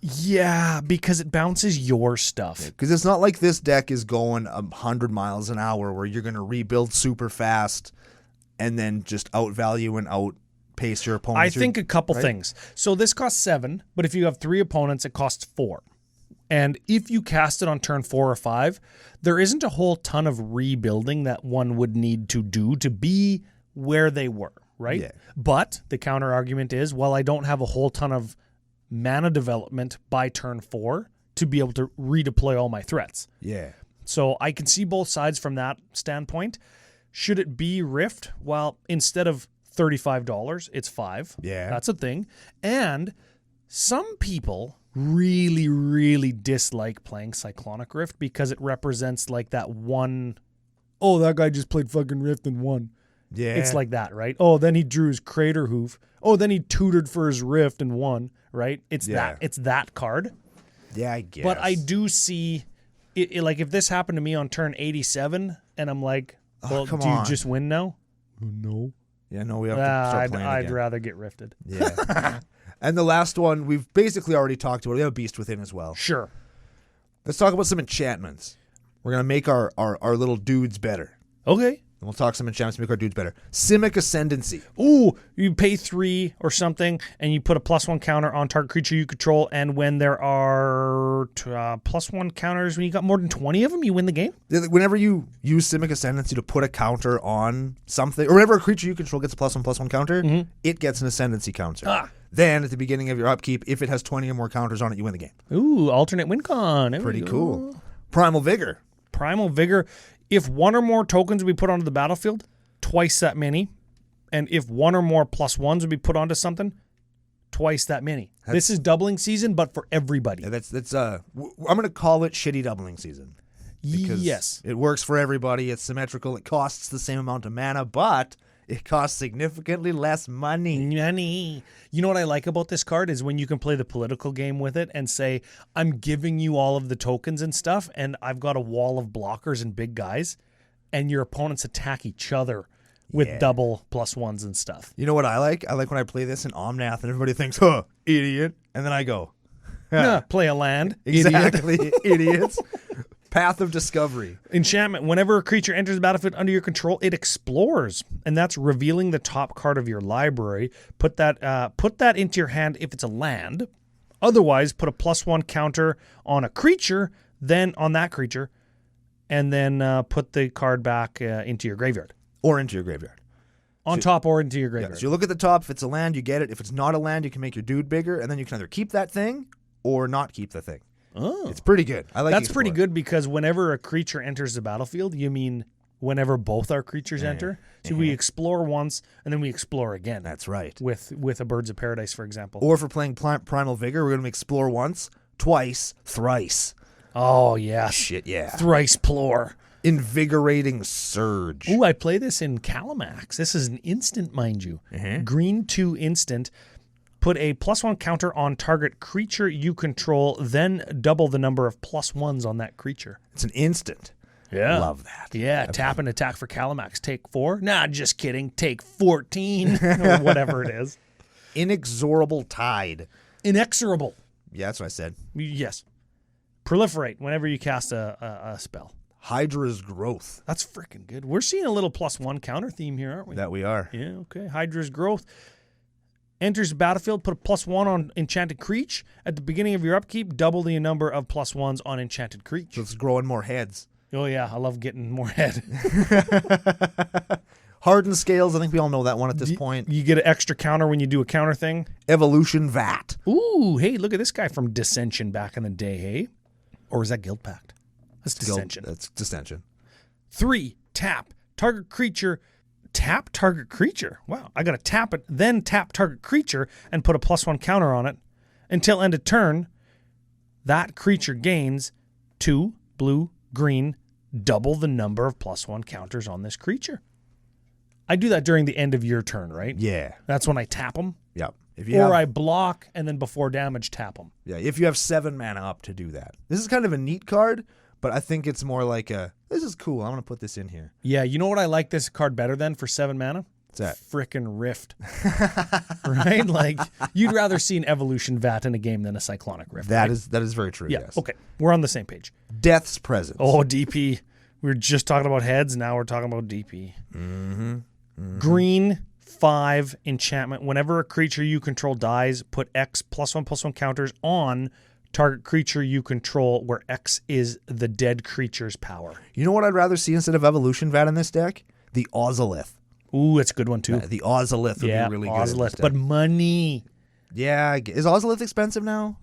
Yeah, because it bounces your stuff. Because it's not like this deck is going 100 miles an hour where you're going to rebuild super fast and then just outvalue and outpace your opponent. I think a couple things. So this costs 7, but if you have 3 opponents, it costs 4. And if you cast it on turn 4 or 5, there isn't a whole ton of rebuilding that one would need to do to be where they were, right? Yeah. But the counter argument is, well, I don't have a whole ton of mana development by turn 4 to be able to redeploy all my threats. Yeah. So I can see both sides from that standpoint. Should it be Rift? Well, instead of $35. It's 5. Yeah. That's a thing. And some people really, really dislike playing Cyclonic Rift because it represents like that one, oh, that guy just played fucking Rift and won. Yeah. It's like that, right? Oh, then he drew his Crater Hoof. Oh, then he tutored for his Rift and won, right? It's that card. Yeah, I guess. But I do see it like if this happened to me on turn 87 and I'm like, well, do you just win now? No. Yeah, no, we have to start playing I'd again. rather get rifted. Yeah. And the last one, we've basically already talked about. We have a Beast Within as well. Sure. Let's talk about some enchantments. We're going to make our little dudes better. Okay. And we'll talk some enchantments to make our dudes better. Simic Ascendancy. Ooh, you pay 3 or something, and you put a +1 counter on target creature you control, and when there are +1 counters, when you got more than 20 of them, you win the game? Whenever you use Simic Ascendancy to put a counter on something, or whenever a creature you control gets a +1/+1 counter, it gets an Ascendancy counter. Then, at the beginning of your upkeep, if it has 20 or more counters on it, you win the game. Ooh, alternate win con. Pretty cool. Primal Vigor. Primal Vigor. If 1 or more tokens would be put onto the battlefield, twice that many. And if 1 or more +1s would be put onto something, twice that many. This is doubling season, but for everybody. Yeah, I'm going to call it shitty doubling season. Because yes. It works for everybody. It's symmetrical. It costs the same amount of mana, but it costs significantly less money. Money. You know what I like about this card is when you can play the political game with it and say, I'm giving you all of the tokens and stuff, and I've got a wall of blockers and big guys, and your opponents attack each other with double +1s and stuff. You know what I like? I like when I play this in Omnath and everybody thinks, idiot. And then I go, play a land. exactly, idiots. Path of Discovery. Enchantment. Whenever a creature enters the battlefield under your control, it explores, and that's revealing the top card of your library. Put that into your hand if it's a land. Otherwise, put a +1 counter on a creature, then on that creature, and then put the card back into your graveyard. Or into your graveyard. On top or into your graveyard. So you look at the top. If it's a land, you get it. If it's not a land, you can make your dude bigger, and then you can either keep that thing or not keep the thing. Oh. It's pretty good. I like That's pretty good because whenever a creature enters the battlefield, you mean whenever both our creatures enter. So we explore once and then we explore again. That's right. With a Birds of Paradise, for example. Or if we're playing Primal Vigor, we're going to explore once, twice, thrice. Oh, yeah. Shit, yeah. Thrice plore. Invigorating Surge. Ooh, I play this in Calamax. This is an instant, mind you. Green 2 instant. Put a +1 counter on target creature you control, then double the number of +1s on that creature. It's an instant. Yeah. Love that. Yeah, tap and attack for Calamax. Take 4. Nah, just kidding. Take 14 or whatever it is. Inexorable Tide. Inexorable. Yeah, that's what I said. Yes. Proliferate whenever you cast a spell. Hydra's Growth. That's freaking good. We're seeing a little +1 counter theme here, aren't we? That we are. Yeah, okay. Hydra's Growth. Enters the battlefield, put a +1 on Enchanted Creature. At the beginning of your upkeep, double the number of +1s on Enchanted Creature. So it's growing more heads. Oh, yeah. I love getting more head. Hardened Scales. I think we all know that one at this point. You get an extra counter when you do a counter thing. Evolution Vat. Ooh, hey, look at this guy from Dissension back in the day, hey? Or is that Guild Pact? That's Dissension. That's Dissension. 3, tap. Target creature. Tap target creature. Wow. I got to tap it, then tap target creature and put a +1 counter on it. Until end of turn, that creature gains 2 blue, green, double the number of +1 counters on this creature. I do that during the end of your turn, right? Yeah. That's when I tap them. Yep. I block and then before damage tap them. Yeah, if you have 7 mana up to do that. This is kind of a neat card, but I think it's more like this is cool. I'm going to put this in here. Yeah, you know what I like this card better than for 7 mana? What's that? Frickin' Rift. Right? Like, you'd rather see an Evolution Vat in a game than a Cyclonic Rift. That right? is very true, Yeah, yes. okay. We're on the same page. Death's Presence. Oh, DP. We were just talking about heads, now we're talking about DP. Green 5 enchantment. Whenever a creature you control dies, put X +1/+1 counters on target creature you control, where X is the dead creature's power. You know what I'd rather see instead of Evolution Vat in this deck? The Ozolith. Ooh, it's a good one too. The Ozolith would be really good. Ozolith, but money. Yeah, is Ozolith expensive now?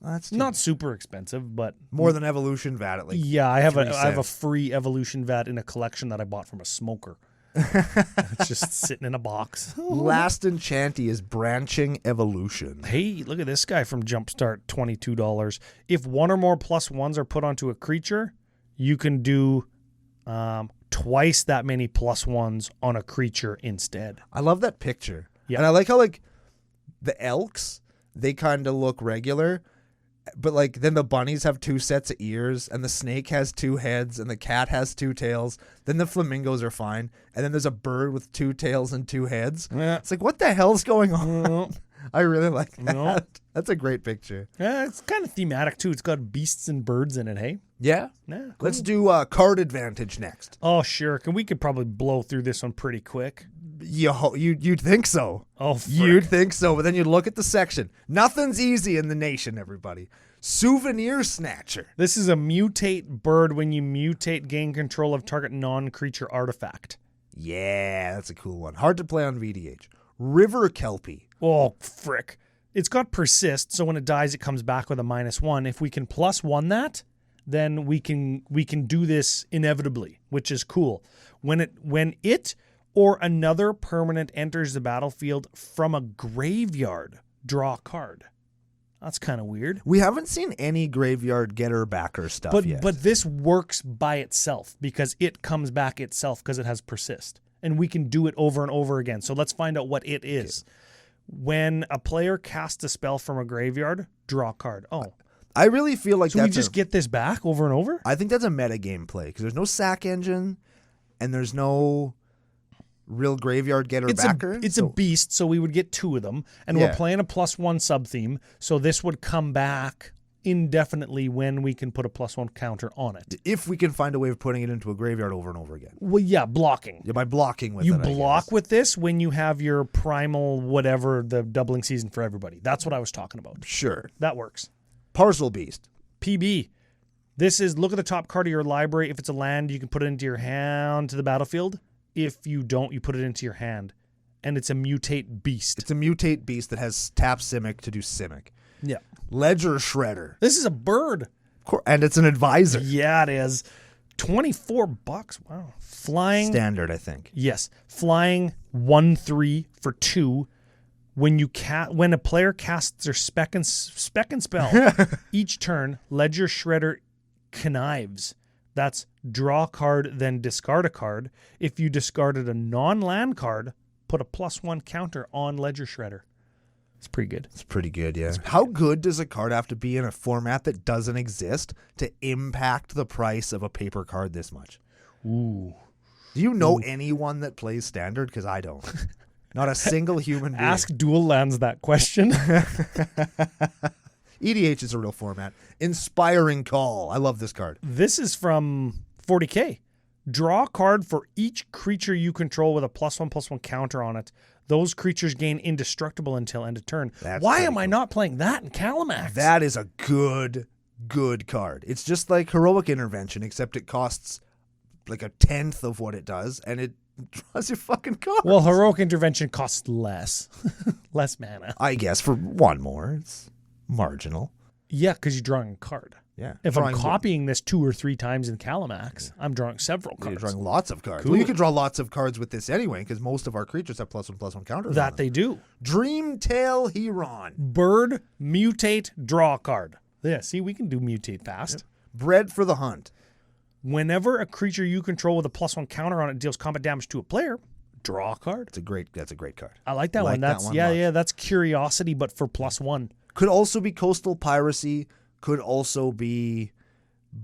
That's not super expensive, but more than Evolution Vat at least. Yeah, I have a free Evolution Vat in a collection that I bought from a smoker. It's just sitting in a box. Last enchanty is Branching Evolution. Hey, look at this guy from Jumpstart, $22. If one or more +1s are put onto a creature, you can do twice that many +1s on a creature instead. I love that picture. Yeah. And I like how, like, the elks, they kind of look regular, but, like, then the bunnies have 2 sets of ears, and the snake has 2 heads, and the cat has 2 tails. Then the flamingos are fine, and then there's a bird with 2 tails and 2 heads. Yeah. It's like, what the hell's going on? I really like that. No. That's a great picture. Yeah, it's kind of thematic, too. It's got beasts and birds in it, hey? Yeah? Yeah, cool. Let's do card advantage next. Oh, sure. We could probably blow through this one pretty quick. You'd think so. Oh, frick. You'd think so, but then you'd look at the section. Nothing's easy in the nation, everybody. Souvenir Snatcher. This is a mutate bird. When you mutate, gain control of target non-creature artifact. Yeah, that's a cool one. Hard to play on VDH. River Kelpie. Oh, frick. It's got persist, so when it dies, it comes back with a -1. If we can +1 that, then we can do this inevitably, which is cool. When it or another permanent enters the battlefield from a graveyard, draw a card. That's kind of weird. We haven't seen any graveyard getter backer stuff yet. But this works by itself because it comes back itself because it has persist. And we can do it over and over again. So let's find out what it is. Okay. When a player casts a spell from a graveyard, draw a card. Oh. I really feel like so we just get this back over and over? I think that's a metagame play because there's no sack engine and there's no real graveyard getter backer. It's a beast, so we would get 2 of them. And we're playing a +1 sub-theme, so this would come back indefinitely when we can put a +1 counter on it. If we can find a way of putting it into a graveyard over and over again. Well, yeah, blocking. Yeah, by blocking with it, you block with this when you have your primal whatever, the doubling season for everybody. That's what I was talking about. Sure. That works. Parcel Beast. PB. This is, look at the top card of your library. If it's a land, you can put it into your hand to the battlefield. If you don't, you put it into your hand. And it's a mutate beast. It's a mutate beast that has tap Simic to do Simic. Yeah. Ledger Shredder. This is a bird. And it's an advisor. Yeah, it is. $24. Wow. Flying. Standard, I think. Yes. Flying 1/3 for 2. When a player casts their spec and spell each turn, Ledger Shredder connives. That's draw a card, then discard a card. If you discarded a non-land card, put a +1 counter on Ledger Shredder. It's pretty good. It's pretty good, yeah. How good does a card have to be in a format that doesn't exist to impact the price of a paper card this much? Ooh. Do you know anyone that plays Standard? Because I don't. Not a single human being. Ask Dual Lands that question. EDH is a real format. Inspiring Call. I love this card. This is from 40K. Draw a card for each creature you control with a +1/+1 counter on it. Those creatures gain indestructible until end of turn. Why am I not playing that in Calamax? That is a good card. It's just like Heroic Intervention, except it costs like 1/10 of what it does, and it draws your fucking cards. Well, Heroic Intervention costs less. Less mana. I guess for 1 more. It's marginal. Yeah, because you're drawing a card. Yeah. If I'm copying this 2 or 3 times in Calamax, I'm drawing several cards. You're drawing lots of cards. Cool. Well, you can draw lots of cards with this anyway, because most of our creatures have +1/+1 counters. That they do. Dreamtail Heron. Bird, mutate, draw a card. Yeah, see, we can do mutate fast. Yep. Bred for the Hunt. Whenever a creature you control with a +1 counter on it deals combat damage to a player, draw a card. That's a great card. I like that one. That's that's Curiosity, but for +1. Could also be Coastal Piracy. Could also be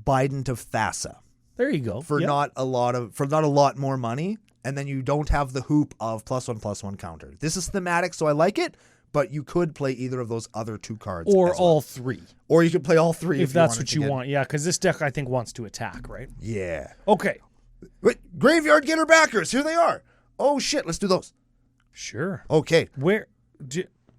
Bident of Thassa. There you go. For not a lot more money, and then you don't have the hoop of +1/+1 counter. This is thematic, so I like it. But you could play either of those other 2 cards, or all 3. Or you could play all 3 if that's what you want. Yeah, because this deck I think wants to attack, right? Yeah. Okay. Wait, Graveyard Getter backers. Here they are. Oh shit, let's do those. Sure. Okay. Where?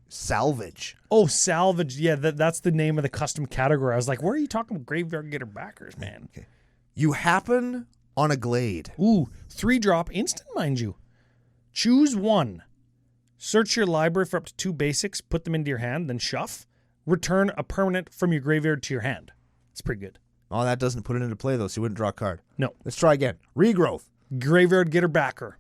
Salvage. Oh, salvage. Yeah, that's the name of the custom category. I was like, where are you talking about Graveyard Getter backers, man? Okay. You happen on a glade. Ooh, 3-drop instant, mind you. Choose 1. Search your library for up to 2 basics, put them into your hand, then shuff. Return a permanent from your graveyard to your hand. It's pretty good. Oh, that doesn't put it into play, though, so you wouldn't draw a card. No. Let's try again. Regrowth. Graveyard Getter Backer.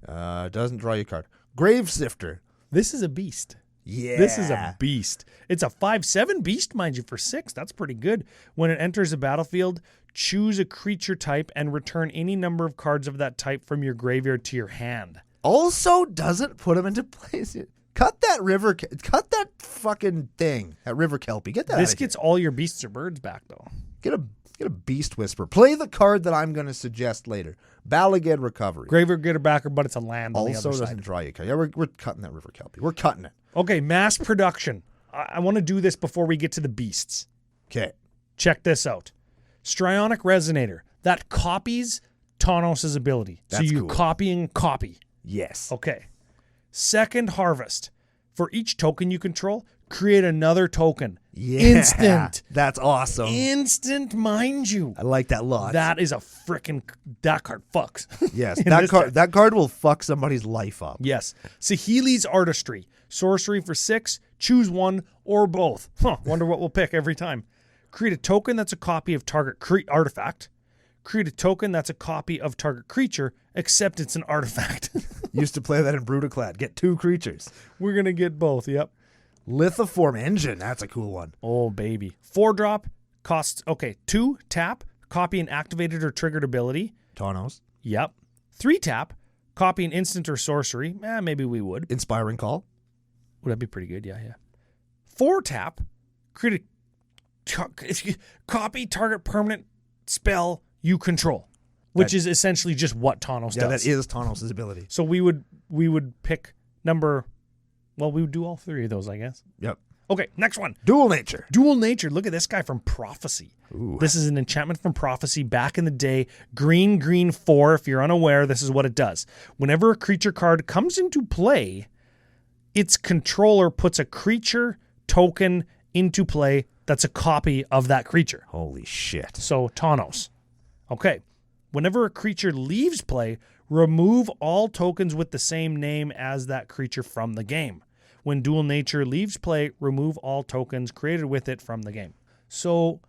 Doesn't draw you a card. Grave Sifter. This is a beast. Yeah. This is a beast. It's a 5/7 beast, mind you, for 6. That's pretty good. When it enters the battlefield, choose a creature type and return any number of cards of that type from your graveyard to your hand. Also doesn't put them into place. Cut that fucking thing. That River Kelpie. Get that. This gets all your beasts or birds back, though. Get a Beast Whisper. Play the card that I'm going to suggest later. Balagad Recovery. Graveyard Getter Backer, but it's a land on the Also other doesn't side. draw you a card. Yeah, we're cutting that River Kelpie. We're cutting it. Okay, mass production. I want to do this before we get to the beasts. Okay. Check this out. Strionic Resonator. That copies Tawnos' ability. So That's you're cool. copying copy. Yes. Okay. Second Harvest. For each token you control, create another token. Yeah. Instant. That's awesome. Instant, mind you. I like that lot. That is a freaking... That card fucks. Yes. In that this card. deck. That card will fuck somebody's life up. Yes. Sahili's Artistry. Sorcery for 6. Choose one or both. Wonder what we'll pick every time. Create a token that's a copy of target artifact. Create a token that's a copy of target creature, except it's an artifact. Used to play that in Brutaclad. Get 2 creatures. We're going to get both, yep. Lithoform Engine. That's a cool one. Oh, baby. 4-drop costs, 2, tap, copy an activated or triggered ability. Tawnos. Yep. 3 tap, copy an instant or sorcery. Maybe we would. Inspiring Call. Would that be pretty good? Yeah. 4 tap, create a copy target permanent spell you control, which is essentially just what Tawnos does. Yeah, that is Tawnos' ability. So we would pick we would do all 3 of those, I guess. Yep. Okay, next one. Dual Nature. Dual Nature. Look at this guy from Prophecy. Ooh. This is an enchantment from Prophecy back in the day. Green 4. If you're unaware, this is what it does. Whenever a creature card comes into play, its controller puts a creature token into play that's a copy of that creature. Holy shit. So Tawnos. Okay. Whenever a creature leaves play, remove all tokens with the same name as that creature from the game. When Dual Nature leaves play, remove all tokens created with it from the game. So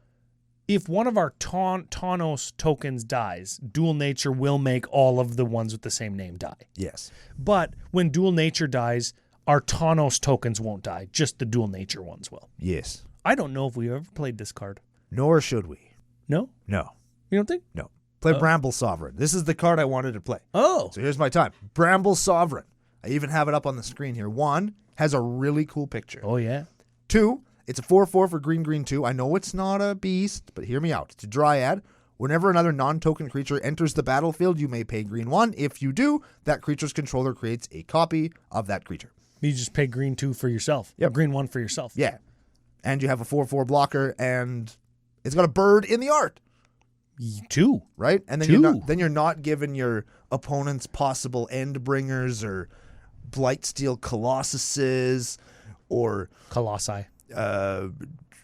if one of our Tawnos tokens dies, Dual Nature will make all of the ones with the same name die. Yes. But when Dual Nature dies, our Tawnos tokens won't die. Just the Dual Nature ones will. Yes. I don't know if we ever played this card. Nor should we. No? No. You don't think? No. Play Bramble Sovereign. This is the card I wanted to play. Oh. So here's my time. Bramble Sovereign. I even have it up on the screen here. 1, has a really cool picture. Oh, yeah. 2, it's a 4/4 for green 2. I know it's not a beast, but hear me out. It's a Dryad. Whenever another non-token creature enters the battlefield, you may pay green 1. If you do, that creature's controller creates a copy of that creature. You just pay green 2 for yourself. Yep. Green 1 for yourself. Yeah. And you have a 4/4 blocker, and it's got a bird in the art. 2. Right? And then 2. you're not giving your opponents possible Endbringers or Blightsteel Colossuses or Colossi.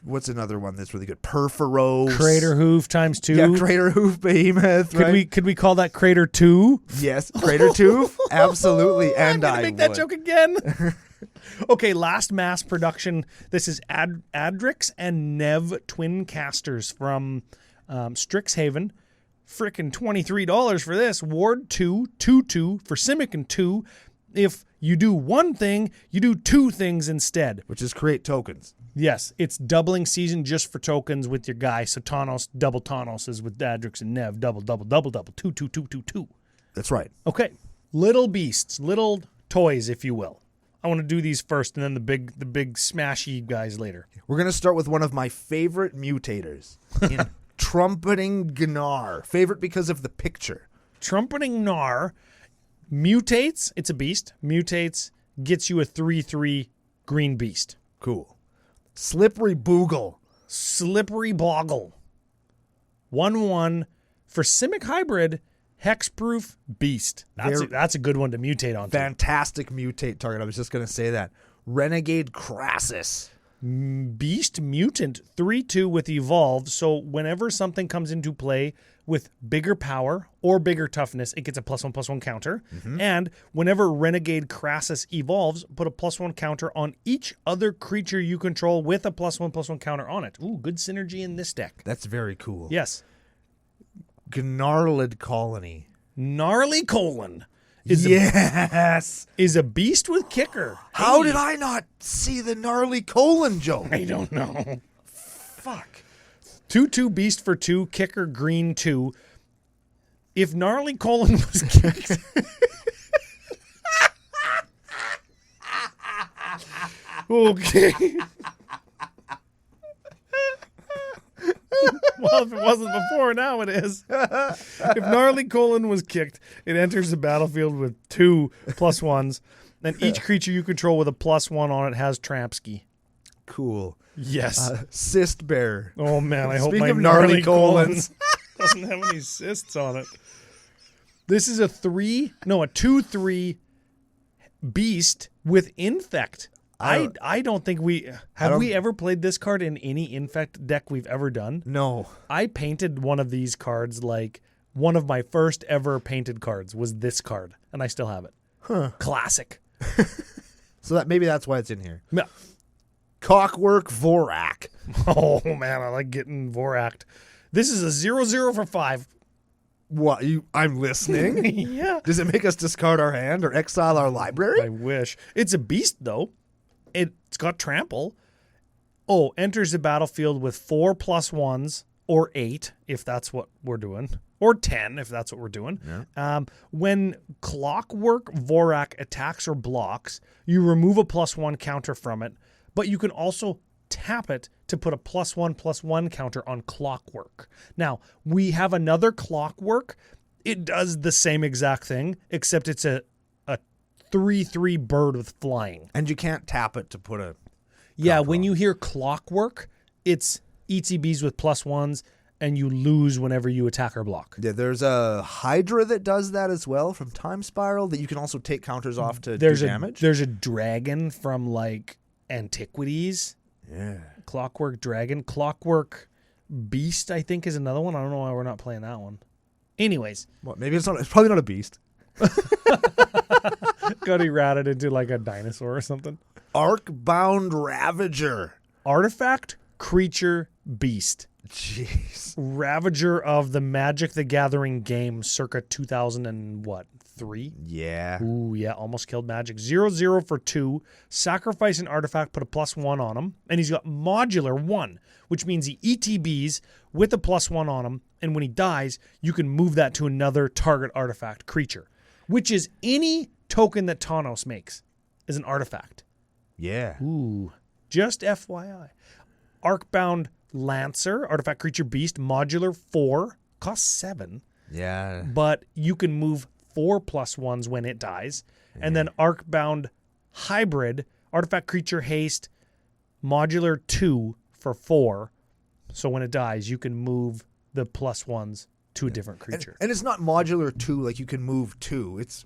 what's another one that's really good? Perforos. Crater Hoof times 2. Yeah, Crater Hoof Behemoth, right? Could we call that Crater 2? Yes, Crater Tooth. Absolutely. And I'm gonna make that joke again. Okay, last mass production. This is Adrix and Nev Twin Casters from Strixhaven. Frickin' $23 for this. Ward 2, 2/2 for Simic and 2. If you do one thing, you do 2 things instead. which is create tokens. Yes, it's doubling season just for tokens with your guy. So Tawnos, double Tawnos is with Adrix and Nev. Double, 2/2/2/2. That's right. Okay, little beasts, little toys, if you will. I want to do these first, and then the big smashy guys later. We're going to start with one of my favorite mutators in Trumpeting Gnar. Favorite because of the picture. Trumpeting Gnar mutates. It's a beast. Mutates, gets you a 3/3 green beast. Cool. Slippery Boogle. Slippery Boggle. 1/1 for Simic Hybrid. Hexproof Beast. That's a good one to mutate onto. Fantastic mutate target. I was just going to say that. Renegade Crassus. Beast Mutant 3/2 with Evolve. So whenever something comes into play with bigger power or bigger toughness, it gets a +1/+1 counter. Mm-hmm. And whenever Renegade Crassus evolves, put a +1 counter on each other creature you control with a +1/+1 counter on it. Ooh, good synergy in this deck. That's very cool. Yes. Gnarled Colony. Gnarly Colon is yes. a beast with kicker. How did I not see the gnarly colon joke? I don't know. Fuck. 2/2 beast for 2, kicker green 2. If Gnarly Colon was kicked. Okay. Well, if it wasn't before, now it is. If Gnarly Colon was kicked, it enters the battlefield with 2 +1s. And each creature you control with a +1 on it has Trampski. Cool. Yes. Cyst bearer. Oh, man. I hope Speaking my of gnarly colons doesn't have any cysts on it. This is a 2/3 beast with infect. I don't think we ever played this card in any infect deck we've ever done. No. I painted one of these cards, like one of my first ever painted cards was this card, and I still have it. Huh. Classic. So maybe that's why it's in here. Yeah. Cockwork Vorak. Oh man, I like getting Voraked. This is a 0/0 for 5. What? I'm listening. Yeah. Does it make us discard our hand or exile our library? I wish. It's a beast though. It's got trample. Oh, enters the battlefield with 4 +1s or 8 if that's what we're doing, or 10 if that's what we're doing. Yeah. When Clockwork Vorak attacks or blocks, you remove a +1 counter from it, but you can also tap it to put a +1/+1 counter on Clockwork. Now, we have another Clockwork. It does the same exact thing, except it's a 3/3 bird with flying. And you can't tap it to put a... Yeah, when you hear Clockwork, it's ETBs with +1s, and you lose whenever you attack or block. Yeah, there's a Hydra that does that as well from Time Spiral that you can also take counters off to do damage. There's a dragon from, like, Antiquities. Yeah. Clockwork Dragon. Clockwork Beast, I think, is another one. I don't know why we're not playing that one. Anyways. Well, maybe it's not. It's probably not a beast. Got errated into like a dinosaur or something. Arcbound Ravager. Artifact, creature, beast. Jeez. Ravager of the Magic the Gathering game circa 2003? Yeah. Ooh, yeah, almost killed Magic. 0/0 for 2. Sacrifice an artifact, put a +1 on him. And he's got modular 1, which means he ETBs with a +1 on him. And when he dies, you can move that to another target artifact creature, which is any token that Tawnos makes is an artifact. Yeah. Ooh, just FYI. Arcbound Lancer, artifact creature beast, modular 4, costs 7. Yeah. But you can move 4 +1s when it dies. And then Arcbound Hybrid, artifact creature haste, modular 2 for 4. So when it dies, you can move the +1s to a different creature. And it's not modular 2 like you can move 2. It's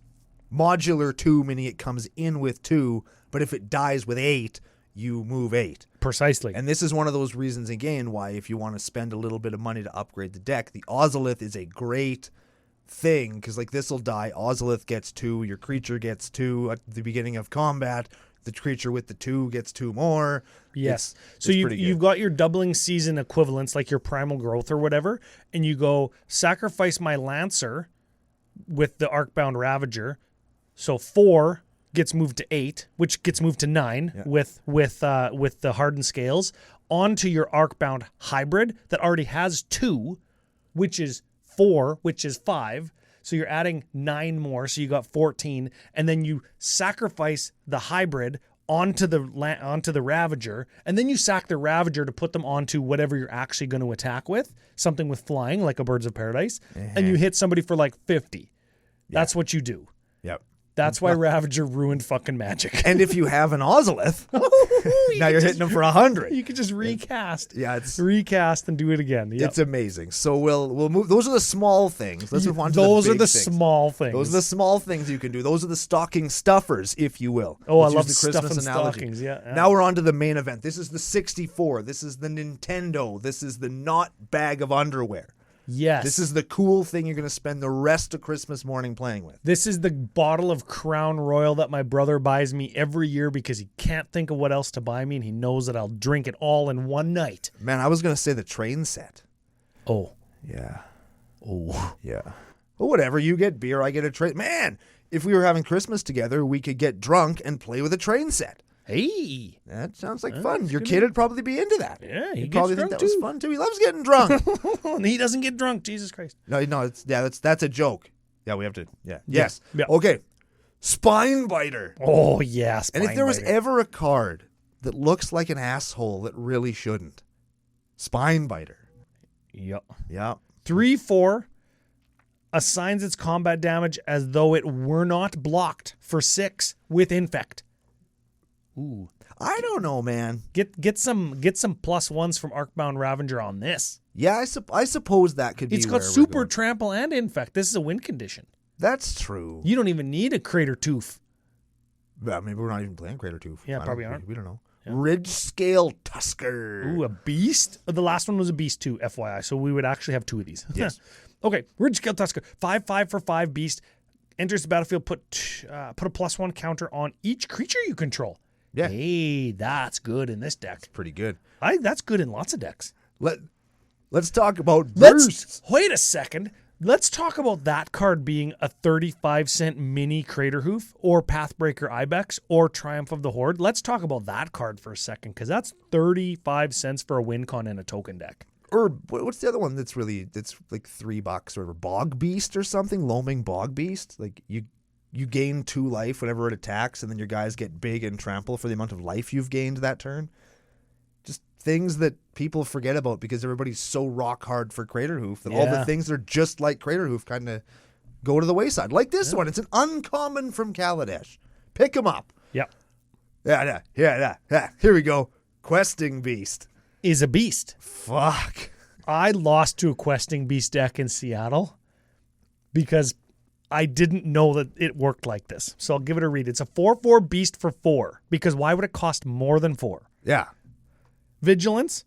modular 2 meaning it comes in with 2, but if it dies with 8, you move 8. Precisely. And this is one of those reasons, again, why if you want to spend a little bit of money to upgrade the deck, the Ozolith is a great thing, because like this will die, Ozolith gets 2, your creature gets 2 at the beginning of combat, the creature with the 2 gets 2 more. Yes. So you've got your doubling season equivalents, like your Primal Growth or whatever, and you go sacrifice my Lancer with the Arcbound Ravager. So 4 gets moved to 8, which gets moved to 9 with the hardened scales, onto your Arcbound Hybrid that already has 2, which is 4, which is 5. So you're adding 9 more, so you got 14, and then you sacrifice the hybrid onto the Ravager, and then you sack the Ravager to put them onto whatever you're actually going to attack with, something with flying like a Birds of Paradise, and you hit somebody for like 50. That's what you do. Yep. That's why Ravager ruined fucking Magic. And if you have an Ozolith, now you're hitting them for 100. You could just recast. Yeah, it's recast and do it again. Yep. It's amazing. So we'll move. Those are the small things. Let's move on to those the are big the things. small things. Those are the small things you can do. Those are the stocking stuffers, if you will. Oh, Let's I love use the Christmas stuffing analogy. stockings. Yeah. Now we're on to the main event. This is the 64. This is the Nintendo. This is the not bag of underwear. Yes. This is the cool thing you're going to spend the rest of Christmas morning playing with. This is the bottle of Crown Royal that my brother buys me every year because he can't think of what else to buy me, and he knows that I'll drink it all in one night. Man, I was going to say the train set. Oh. Yeah. Oh. Yeah. Well, whatever. You get beer, I get a train. Man, if we were having Christmas together, we could get drunk and play with a train set. Hey. That sounds like fun. Your kid would probably be into that. Yeah, He'd he probably gets think drunk that was too. fun too. He loves getting drunk. And he doesn't get drunk. Jesus Christ. No, that's a joke. Yeah, we have to. Yeah. Yes. Yeah. Okay. Spine biter. Oh, yeah. And if there was Spine biter. ever a card that looks like an asshole that really shouldn't, spine biter. Yep. Yeah. 3/4 assigns its combat damage as though it were not blocked for 6 with infect. Ooh. I don't know, man. Get some +1s from Arcbound Ravager on this. Yeah, I suppose that could be. It's got where we're super going. trample and infect. This is a win condition. That's true. You don't even need a Crater Tooth. Well, maybe we're not even playing Crater Tooth. Yeah, probably aren't. We don't know. Yeah. Ridge Scale Tusker. Ooh, a beast. The last one was a beast too, FYI. So we would actually have 2 of these. Yes. Okay, Ridge Scale Tusker, 5/5 for 5 beast. Enters the battlefield. Put a +1 counter on each creature you control. Yeah. Hey, that's good in this deck. Pretty good. That's good in lots of decks. Let's talk about bursts. Wait a second. Let's talk about that card being a 35-cent mini Crater Hoof or Pathbreaker Ibex or Triumph of the Horde. Let's talk about that card for a second because that's 35 cents for a win con in a token deck. Or what's the other one that's like $3 or whatever? Bog Beast or something? Loaming Bog Beast? Like you gain 2 life whenever it attacks, and then your guys get big and trample for the amount of life you've gained that turn. Just things that people forget about because everybody's so rock hard for Crater Hoof that all the things that are just like Crater Hoof kind of go to the wayside. Like this one. It's an uncommon from Kaladesh. Pick them up. Yep. Yeah. Here we go. Questing Beast. Is a beast. Fuck. I lost to a Questing Beast deck in Seattle because I didn't know that it worked like this. So I'll give it a read. It's a 4/4 beast for 4 because why would it cost more than 4? Yeah. Vigilance,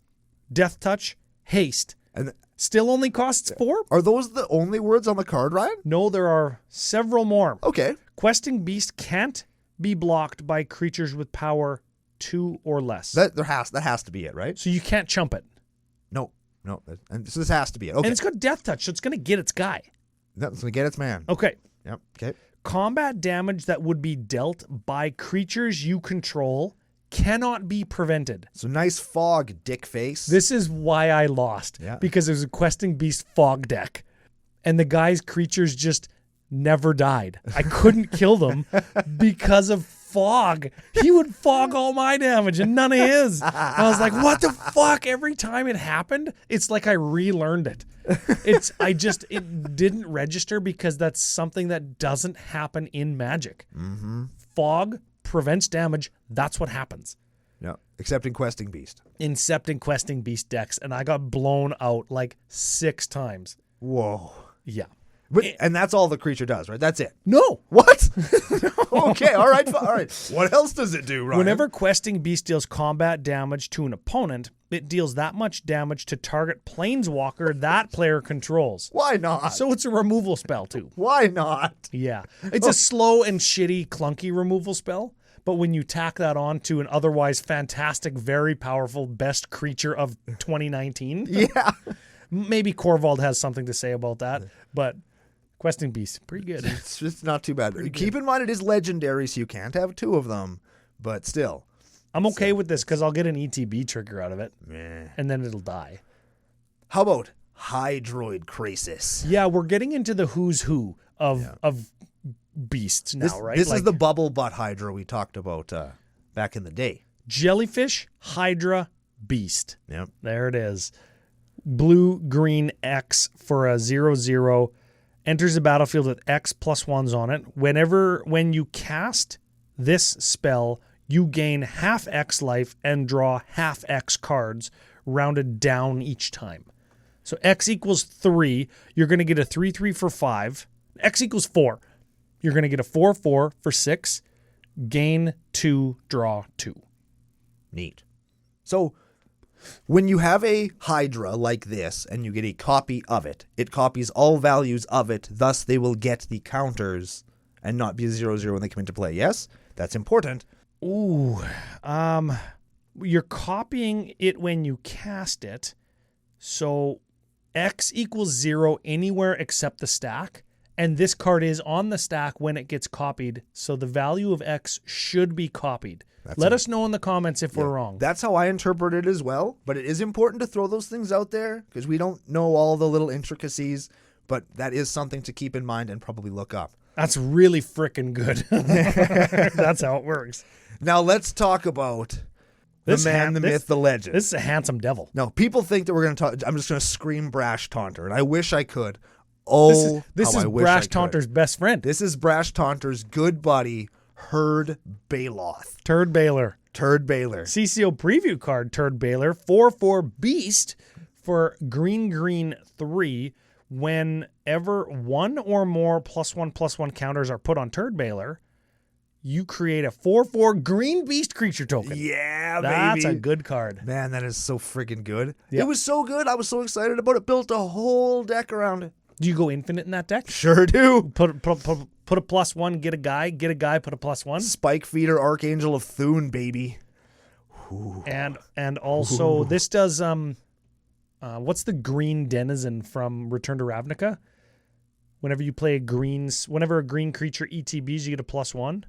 Death Touch, Haste. And Still only costs 4? are those the only words on the card, Ryan? No, there are several more. Okay. Questing Beast can't be blocked by creatures with power 2 or less. That has to be it, right? So you can't chump it. No. And so this has to be it. Okay. And it's got Death Touch, so it's going to get its guy. That's going to get its man. Okay. Yep. Okay. Combat damage that would be dealt by creatures you control cannot be prevented. So nice fog, dick face. This is why I lost. Yeah. Because it was a Questing Beast fog deck. And the guy's creatures just never died. I couldn't kill them because of fog. He would fog all my damage and none of his. I was like, what the fuck? Every time it happened, it's like I relearned it. It didn't register because that's something that doesn't happen in Magic. Mm-hmm. Fog prevents damage. That's what happens. No, except in Questing Beast. Except in Questing Beast decks, and I got blown out like 6 times. Whoa. Yeah. And that's all the creature does, right? That's it. No. What? Okay, all right. What else does it do, Ryan? Whenever Questing Beast deals combat damage to an opponent, it deals that much damage to target planeswalker that player controls. Why not? So it's a removal spell too. Why not? Yeah. It's a slow and shitty, clunky removal spell. But when you tack that on to an otherwise fantastic, very powerful best creature of 2019, Yeah. maybe Korvald has something to say about that. But Questing Beast, pretty good. It's just not too bad. Keep in mind it is legendary, so you can't have 2 of them. But still. I'm okay with this because I'll get an ETB trigger out of it. Meh. And then it'll die. How about Hydroid Krasis? Yeah, we're getting into the who's who of beasts now, right? This is the bubble butt Hydra we talked about back in the day. Jellyfish, Hydra, Beast. Yep. There it is. Blue, green, X for a 0/0. Enters the battlefield with X +1s on it. When you cast this spell, you gain half X life and draw half X cards, rounded down each time. So X equals 3. You're going to get a 3/3 for 5. X equals 4. You're going to get a 4/4 for 6. Gain 2, draw 2. Neat. So when you have a Hydra like this and you get a copy of it, it copies all values of it. Thus, they will get the counters and not be a 0/0 when they come into play. Yes? That's important. Ooh. You're copying it when you cast it. So X equals 0 anywhere except the stack. And this card is on the stack when it gets copied, so the value of X should be copied. Let us know in the comments if we're wrong. That's how I interpret it as well, but it is important to throw those things out there because we don't know all the little intricacies, but that is something to keep in mind and probably look up. That's really freaking good. That's how it works. Now let's talk about the myth, the legend. This is a handsome devil. No, people think that we're going to talk. I'm just going to scream Brash Taunter, and I wish I could. Oh, this is Brash Taunter's best friend. This is Brash Taunter's good buddy, Herd Baloth. Turd Baylor. CCO preview card, Turd Baylor. 4/4 beast for green 3. Whenever one or more +1/+1 counters are put on Turd Baylor, you create a 4/4 green beast creature token. Yeah, That's baby. a good card. Man, that is so freaking good. Yep. It was so good. I was so excited about it. Built a whole deck around it. Do you go infinite in that deck? Sure do. Put a +1, get a guy, put a +1. Spike Feeder, Archangel of Thune, baby. Ooh. And also this does what's the green denizen from Return to Ravnica? Whenever you play whenever a green creature ETBs, you get a +1.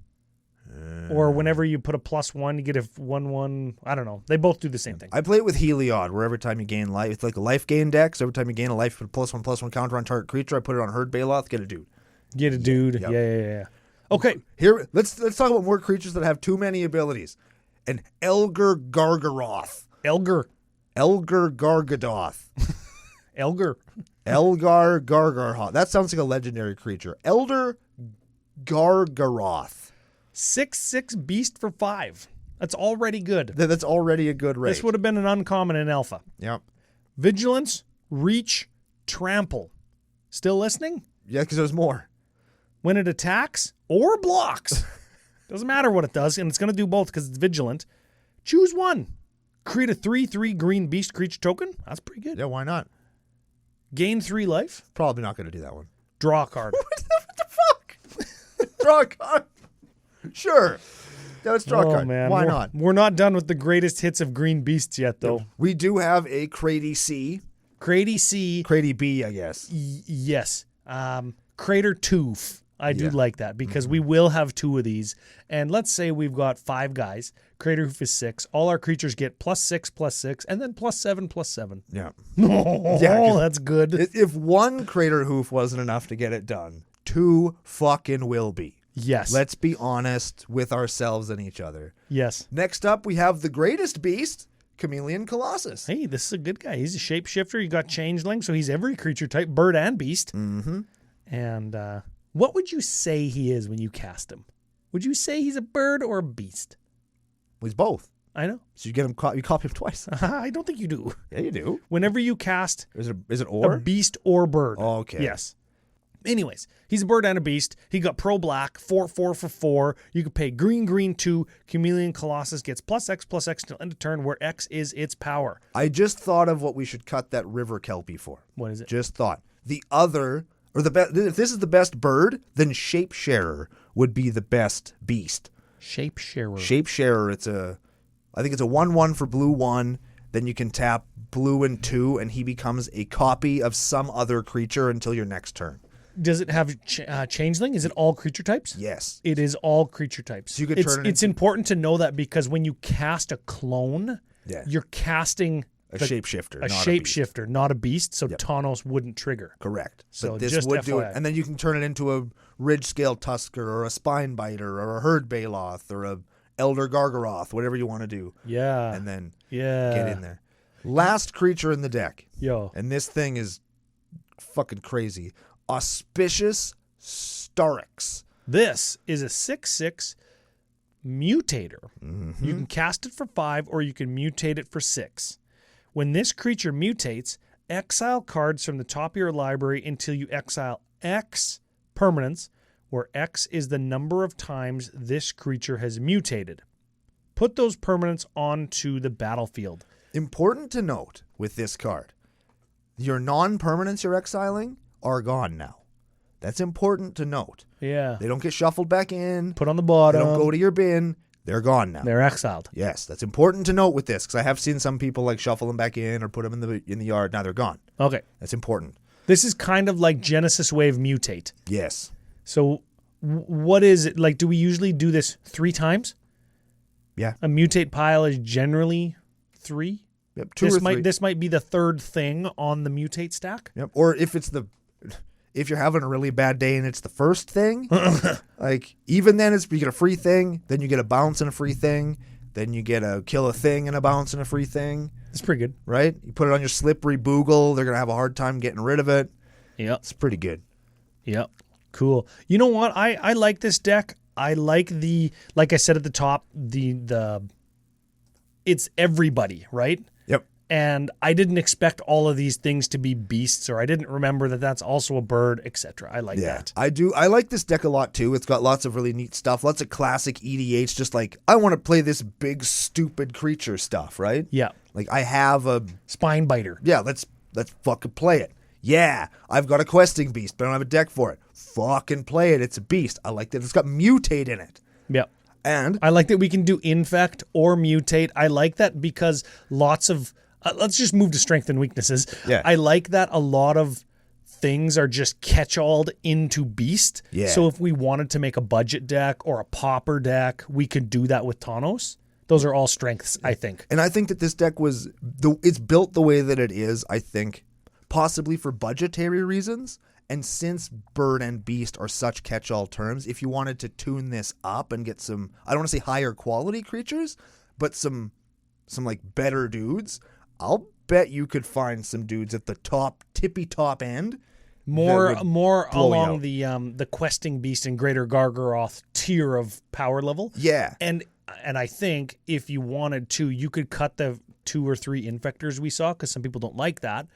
Or whenever you put a +1, you get a 1/1. I don't know. They both do the same thing. I play it with Heliod, where every time you gain life, it's like a life gain deck. So every time you gain a life, put a +1/+1 counter on target creature. I put it on Herd Baloth, get a dude. Get a dude. Yep. Yeah. Okay. Here, let's talk about more creatures that have too many abilities. An Elgar Gargaroth. Elgar Gargadoth. Elgar Gargaroth. That sounds like a legendary creature. Elder Gargaroth. 6/6 beast for 5. That's already good. That's already a good rate. This would have been an uncommon in Alpha. Yep. Vigilance, Reach, Trample. Still listening? Yeah, because there's more. When it attacks or blocks, doesn't matter what it does, and it's going to do both because it's vigilant. Choose one. Create a 3/3 green beast creature token. That's pretty good. Yeah, why not? Gain 3 life. Probably not going to do that one. Draw a card. What the fuck? Draw a card. Sure. Yeah, let's draw a card. Man. Why not? We're not done with the greatest hits of green beasts yet, though. We do have a Crady C. Crady C. Crady B, I guess. Yes. Crater Tooth. I do like that because we will have 2 of these. And let's say we've got 5 guys. Crater Hoof is 6. All our creatures get +6/+6, and then +7/+7. Yeah. Oh, that's good. If one Crater Hoof wasn't enough to get it done, 2 fucking will be. Yes. Let's be honest with ourselves and each other. Yes. Next up, we have the greatest beast, Chameleon Colossus. Hey, this is a good guy. He's a shapeshifter. You got changeling, so he's every creature type, bird and beast. Mm-hmm. And what would you say he is when you cast him? Would you say he's a bird or a beast? Well, he's both. I know. So you get him. You copy him twice. I don't think you do. Yeah, you do. Whenever you cast Is it or? a beast or bird. Oh, okay. Yes. Anyways, he's a bird and a beast. He got pro black, 4/4 for 4. You can pay green 2. Chameleon Colossus gets +X/+X till end of turn, where X is its power. I just thought of what we should cut that River Kelpie for. What is it? Just thought. The other, or the best, if this is the best bird, then Shapesharer would be the best beast. Shapesharer. Shapesharer, I think it's a 1/1 for blue 1. Then you can tap blue and 2, and he becomes a copy of some other creature until your next turn. Does it have changeling? Is it all creature types? Yes. It is all creature types. So you could turn it it's important to know that because when you cast a clone, you're casting a shapeshifter. A shapeshifter, not a beast, so Tawnos wouldn't trigger. Correct. So but this just would FYI. do it. And then you can turn it into a Ridge-Scale Tusker or a Spinebiter or a Herd Baloth or a Elder Gargaroth, whatever you want to do. Yeah. And then get in there. Last creature in the deck. Yo. And this thing is fucking crazy. Auspicious Starix. This is a 6/6 mutator. Mm-hmm. You can cast it for 5 or you can mutate it for 6. When this creature mutates, exile cards from the top of your library until you exile X permanents, where X is the number of times this creature has mutated. Put those permanents onto the battlefield. Important to note with this card, your non-permanents you're exiling are gone now. That's important to note. Yeah. They don't get shuffled back in. Put on the bottom. They don't go to your bin. They're gone now. They're exiled. Yes, that's important to note with this because I have seen some people like shuffle them back in or put them in the yard. Now they're gone. Okay. That's important. This is kind of like Genesis Wave Mutate. Yes. So what is it? Like, do we usually do this 3 times? Yeah. A Mutate pile is generally 3? Yep, 2 or 3. This might be the 3rd thing on the Mutate stack. Yep. Or if you're having a really bad day and it's the first thing, like even then you get a free thing, then you get a bounce and a free thing, then you get a kill a thing and a bounce and a free thing. It's pretty good. Right? You put it on your slippery boogle, they're going to have a hard time getting rid of it. Yeah. It's pretty good. Yep. Cool. You know what? I like this deck. I like like I said at the top, it's everybody, right? Yep. And I didn't expect all of these things to be beasts, or I didn't remember that that's also a bird, etc. I like that. I do. I like this deck a lot too. It's got lots of really neat stuff, lots of classic EDH, just like I want to play this big stupid creature stuff, right? Yeah. Like I have a Spine Biter. Yeah, let's fucking play it. Yeah, I've got a questing beast, but I don't have a deck for it. Fucking play it. It's a beast. I like that it's got Mutate in it. Yeah. And I like that we can do Infect or Mutate. I like that because lots of let's just move to strength and weaknesses. Yeah. I like that a lot of things are just catch-alled into beast. Yeah. So if we wanted to make a budget deck or a pauper deck, we could do that with Tawnos. Those are all strengths, I think. And I think that this deck it's built the way that it is, I think, possibly for budgetary reasons. And since bird and beast are such catch-all terms, if you wanted to tune this up and get some, I don't want to say higher quality creatures, but some like better dudes, I'll bet you could find some dudes at the tippy top end. More along out. the questing beast and greater Gargaroth tier of power level. Yeah. And I think if you wanted to, you could cut the 2 or 3 infectors we saw, because some people don't like that,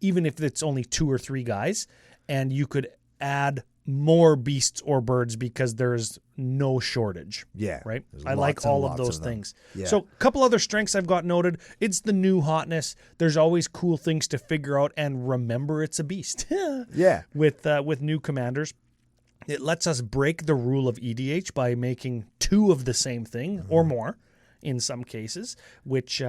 even if it's only 2 or 3 guys, and you could add more beasts or birds because there's no shortage. Yeah. Right? There's I like lots and all of lots those of them. things. Yeah. So a couple other strengths I've got noted. It's the new hotness. There's always cool things to figure out, and remember it's a beast. Yeah. With new commanders. It lets us break the rule of EDH by making 2 of the same thing or more in some cases, which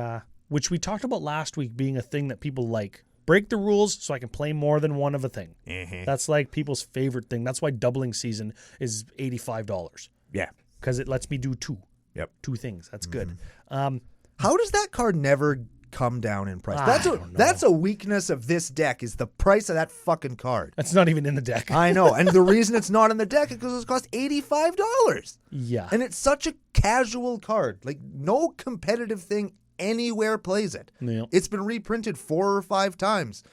we talked about last week being a thing that people like. Break the rules so I can play more than one of a thing. Mm-hmm. That's like people's favorite thing. That's why doubling season is $85. Yeah. Because it lets me do 2. Yep. 2 things. That's good. How does that card never come down in price? I don't know. That's a weakness of this deck, is the price of that fucking card. That's not even in the deck. I know. And the reason it's not in the deck is because it costs $85. Yeah. And it's such a casual card. Like, no competitive thing anywhere plays it. Yep. It's been reprinted 4 or 5 times.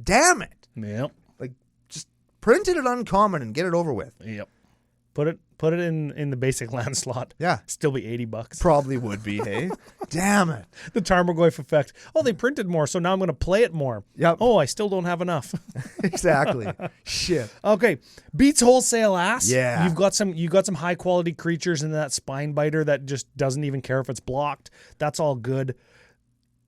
Damn it. Yep. Like, just print it at uncommon and get it over with. Yep. Put it in the basic land slot. Yeah. Still be $80. Probably would be, hey? Damn it. The Tarmogoyf effect. Oh, they printed more, so now I'm going to play it more. Yep. Oh, I still don't have enough. Exactly. Shit. Okay. Beats wholesale ass. Yeah. You got some high quality creatures in that Spine Biter that just doesn't even care if it's blocked. That's all good.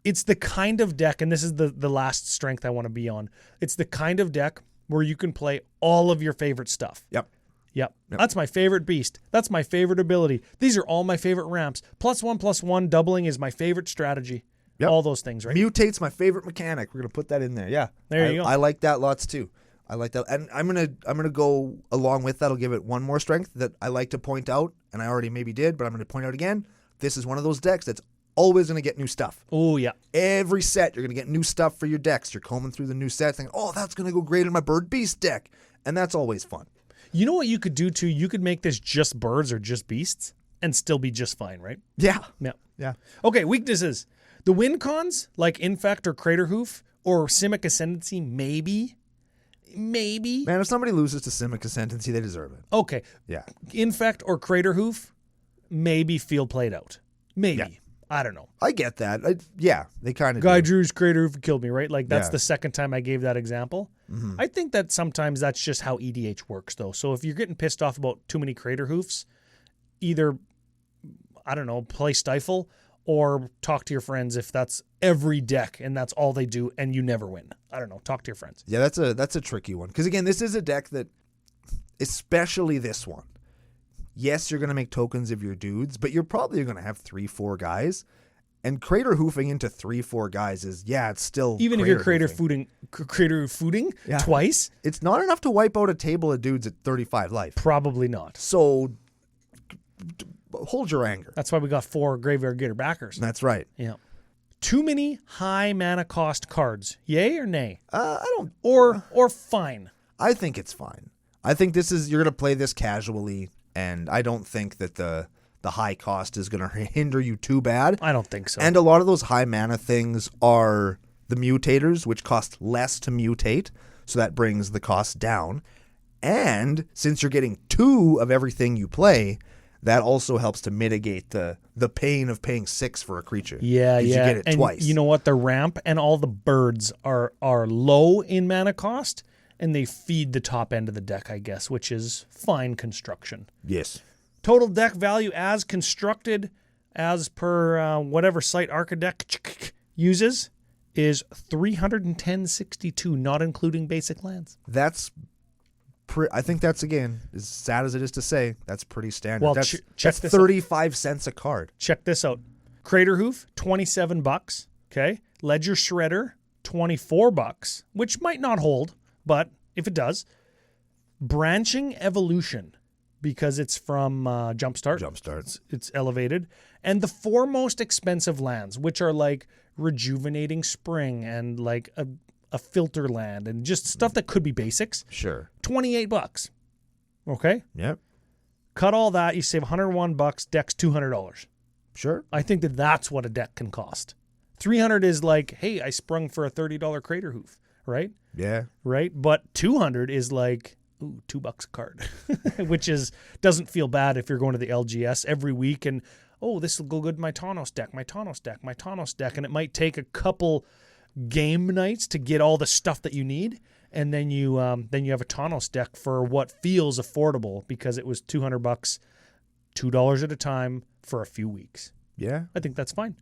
It's the kind of deck, and this is the last strength I want to be on. It's the kind of deck where you can play all of your favorite stuff. Yep. Yep. That's my favorite beast. That's my favorite ability. These are all my favorite ramps. +1/+1 doubling is my favorite strategy. Yep. All those things, right? Mutate's my favorite mechanic. We're gonna put that in there. Yeah. There you go. I like that lots too. I like that, and I'm gonna go along with that. I'll give it one more strength that I like to point out, and I already maybe did, but I'm gonna point out again. This is one of those decks that's always gonna get new stuff. Oh yeah. Every set you're gonna get new stuff for your decks. You're combing through the new sets, thinking, "Oh, that's gonna go great in my Bird Beast deck," and that's always fun. You know what you could do too? You could make this just birds or just beasts and still be just fine, right? Yeah. Yeah. Yeah. Okay, weaknesses. The win cons, like Infect or Craterhoof or Simic Ascendancy, maybe. Man, if somebody loses to Simic Ascendancy, they deserve it. Okay. Yeah. Infect or Craterhoof, maybe field played out. Maybe. Yeah. I don't know. I get that. They kind of Guy do. Drew's Craterhoof killed me, right? Like, that's Yeah. the second time I gave that example. Mm-hmm. I think that sometimes that's just how EDH works, though. So if you're getting pissed off about too many Craterhoofs, either, I don't know, play Stifle or talk to your friends if that's every deck and that's all they do and you never win. I don't know. Talk to your friends. Yeah, that's a tricky one. Because, again, this is a deck that, especially this one, yes, you're going to make tokens of your dudes, but you're probably going to have 3-4 guys. And crater hoofing into 3-4 guys is, it's still Even if you're crater fooding twice, it's not enough to wipe out a table of dudes at 35 life. probably not. So hold your anger. That's why we got 4 Graveyard Gator backers. That's right. Yeah. Too many high mana cost cards. Yay or nay? I don't. Or fine. I think it's fine. I think you're gonna play this casually, and I don't think that the high cost is gonna hinder you too bad. I don't think so. And a lot of those high mana things are the mutators, which cost less to mutate, so that brings the cost down. And since you're getting 2 of everything you play, that also helps to mitigate the pain of paying 6 for a creature. Yeah. You get it and twice. You know what? The ramp and all the birds are low in mana cost, and they feed the top end of the deck, I guess, which is fine construction. Yes. Total deck value as constructed, as per whatever site Architect uses, is 310.62, not including basic lands. That's I think that's, again, as sad as it is to say, that's pretty standard. Well, that's check this 35 cents a card. Check this out. Crater Hoof, $27. Okay. Ledger Shredder, $24, which might not hold, but if it does. Branching Evolution, because it's from Jumpstart. It's elevated. And the 4 most expensive lands, which are like Rejuvenating Spring and like a filter land and just stuff that could be basics. Sure. $28. Okay? Yep. Cut all that, you save $101, deck's $200. Sure. I think that's what a deck can cost. $300 is like, hey, I sprung for a $30 Crater Hoof, right? Yeah. Right? But $200 is like, ooh, $2 a card, which doesn't feel bad if you're going to the LGS every week and, oh, this will go good in my Tawnos deck, and it might take a couple game nights to get all the stuff that you need, and then you have a Tawnos deck for what feels affordable because it was $200, $2 at a time for a few weeks. Yeah. I think that's fine.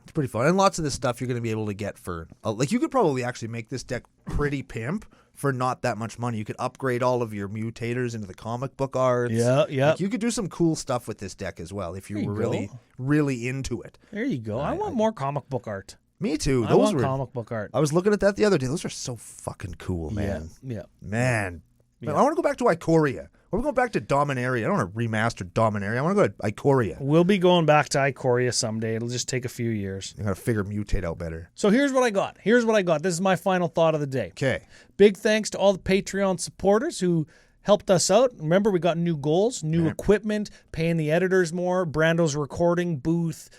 It's pretty fun. And lots of this stuff you're going to be able to get for, like, you could probably actually make this deck pretty pimp for not that much money. You could upgrade all of your mutators into the comic book arts. Yeah. Like, you could do some cool stuff with this deck as well if you were really, really into it. There you go. I want more comic book art. Me too. I want comic book art. I was looking at that the other day. Those are so fucking cool, man. Yeah. Man, I want to go back to Ikoria. We're going back to Dominaria. I don't want to remaster Dominaria. I want to go to Ikoria. We'll be going back to Ikoria someday. It'll just take a few years. I got to figure Mutate out better. So here's what I got. This is my final thought of the day. Okay. Big thanks to all the Patreon supporters who helped us out. Remember, we got new goals, new equipment, paying the editors more, Brando's recording booth,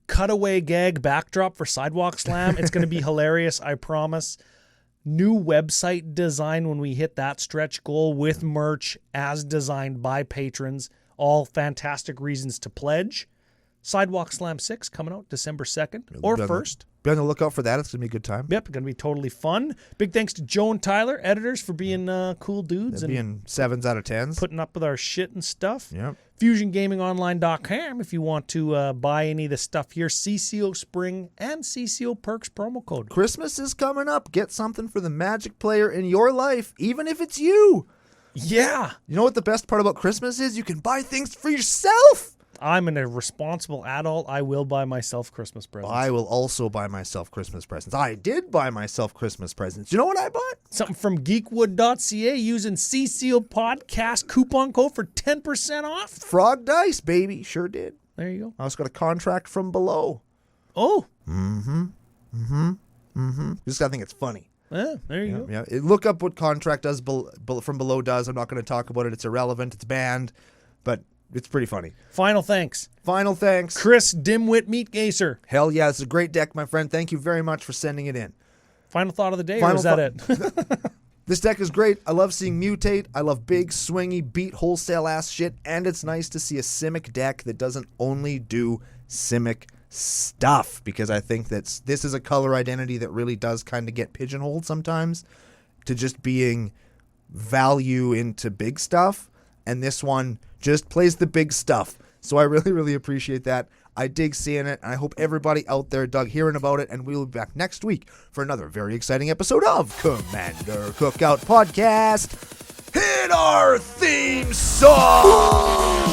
cutaway gag backdrop for Sidewalk Slam. It's going to be hilarious, I promise. New website design when we hit that stretch goal with merch as designed by patrons. All fantastic reasons to pledge. Sidewalk Slam 6 coming out December 2nd or 1st. Be on the lookout for that. It's going to be a good time. Yep, going to be totally fun. Big thanks to Joe and Tyler, editors, for being cool dudes. And being 7s out of 10s. Putting up with our shit and stuff. Yep. FusionGamingOnline.com if you want to buy any of the stuff here. CCO Spring and CCO Perks promo code. Christmas is coming up. Get something for the Magic player in your life, even if it's you. Yeah. You know what the best part about Christmas is? You can buy things for yourself. I'm a responsible adult. I will buy myself Christmas presents. I will also buy myself Christmas presents. I did buy myself Christmas presents. You know what I bought? Something from geekwood.ca using CCO Podcast coupon code for 10% off. Frog dice, baby. Sure did. There you go. I also got a contract from below. Oh. You just gotta think it's funny. Yeah, there you go. Yeah. Look up what contract does from below does. I'm not going to talk about it. It's irrelevant. It's banned, but it's pretty funny. Final thanks. Chris Dimwit Meatgaser. Hell yeah, it's a great deck, my friend. Thank you very much for sending it in. Final thought of the day, or is that it? This deck is great. I love seeing Mutate. I love big, swingy, beat wholesale ass shit. And it's nice to see a Simic deck that doesn't only do Simic stuff, because I think that this is a color identity that really does kind of get pigeonholed sometimes to just being value into big stuff. And this one just plays the big stuff. So I really, really appreciate that. I dig seeing it, and I hope everybody out there dug hearing about it, and we'll be back next week for another very exciting episode of Commander Cookout Podcast. Hit our theme song!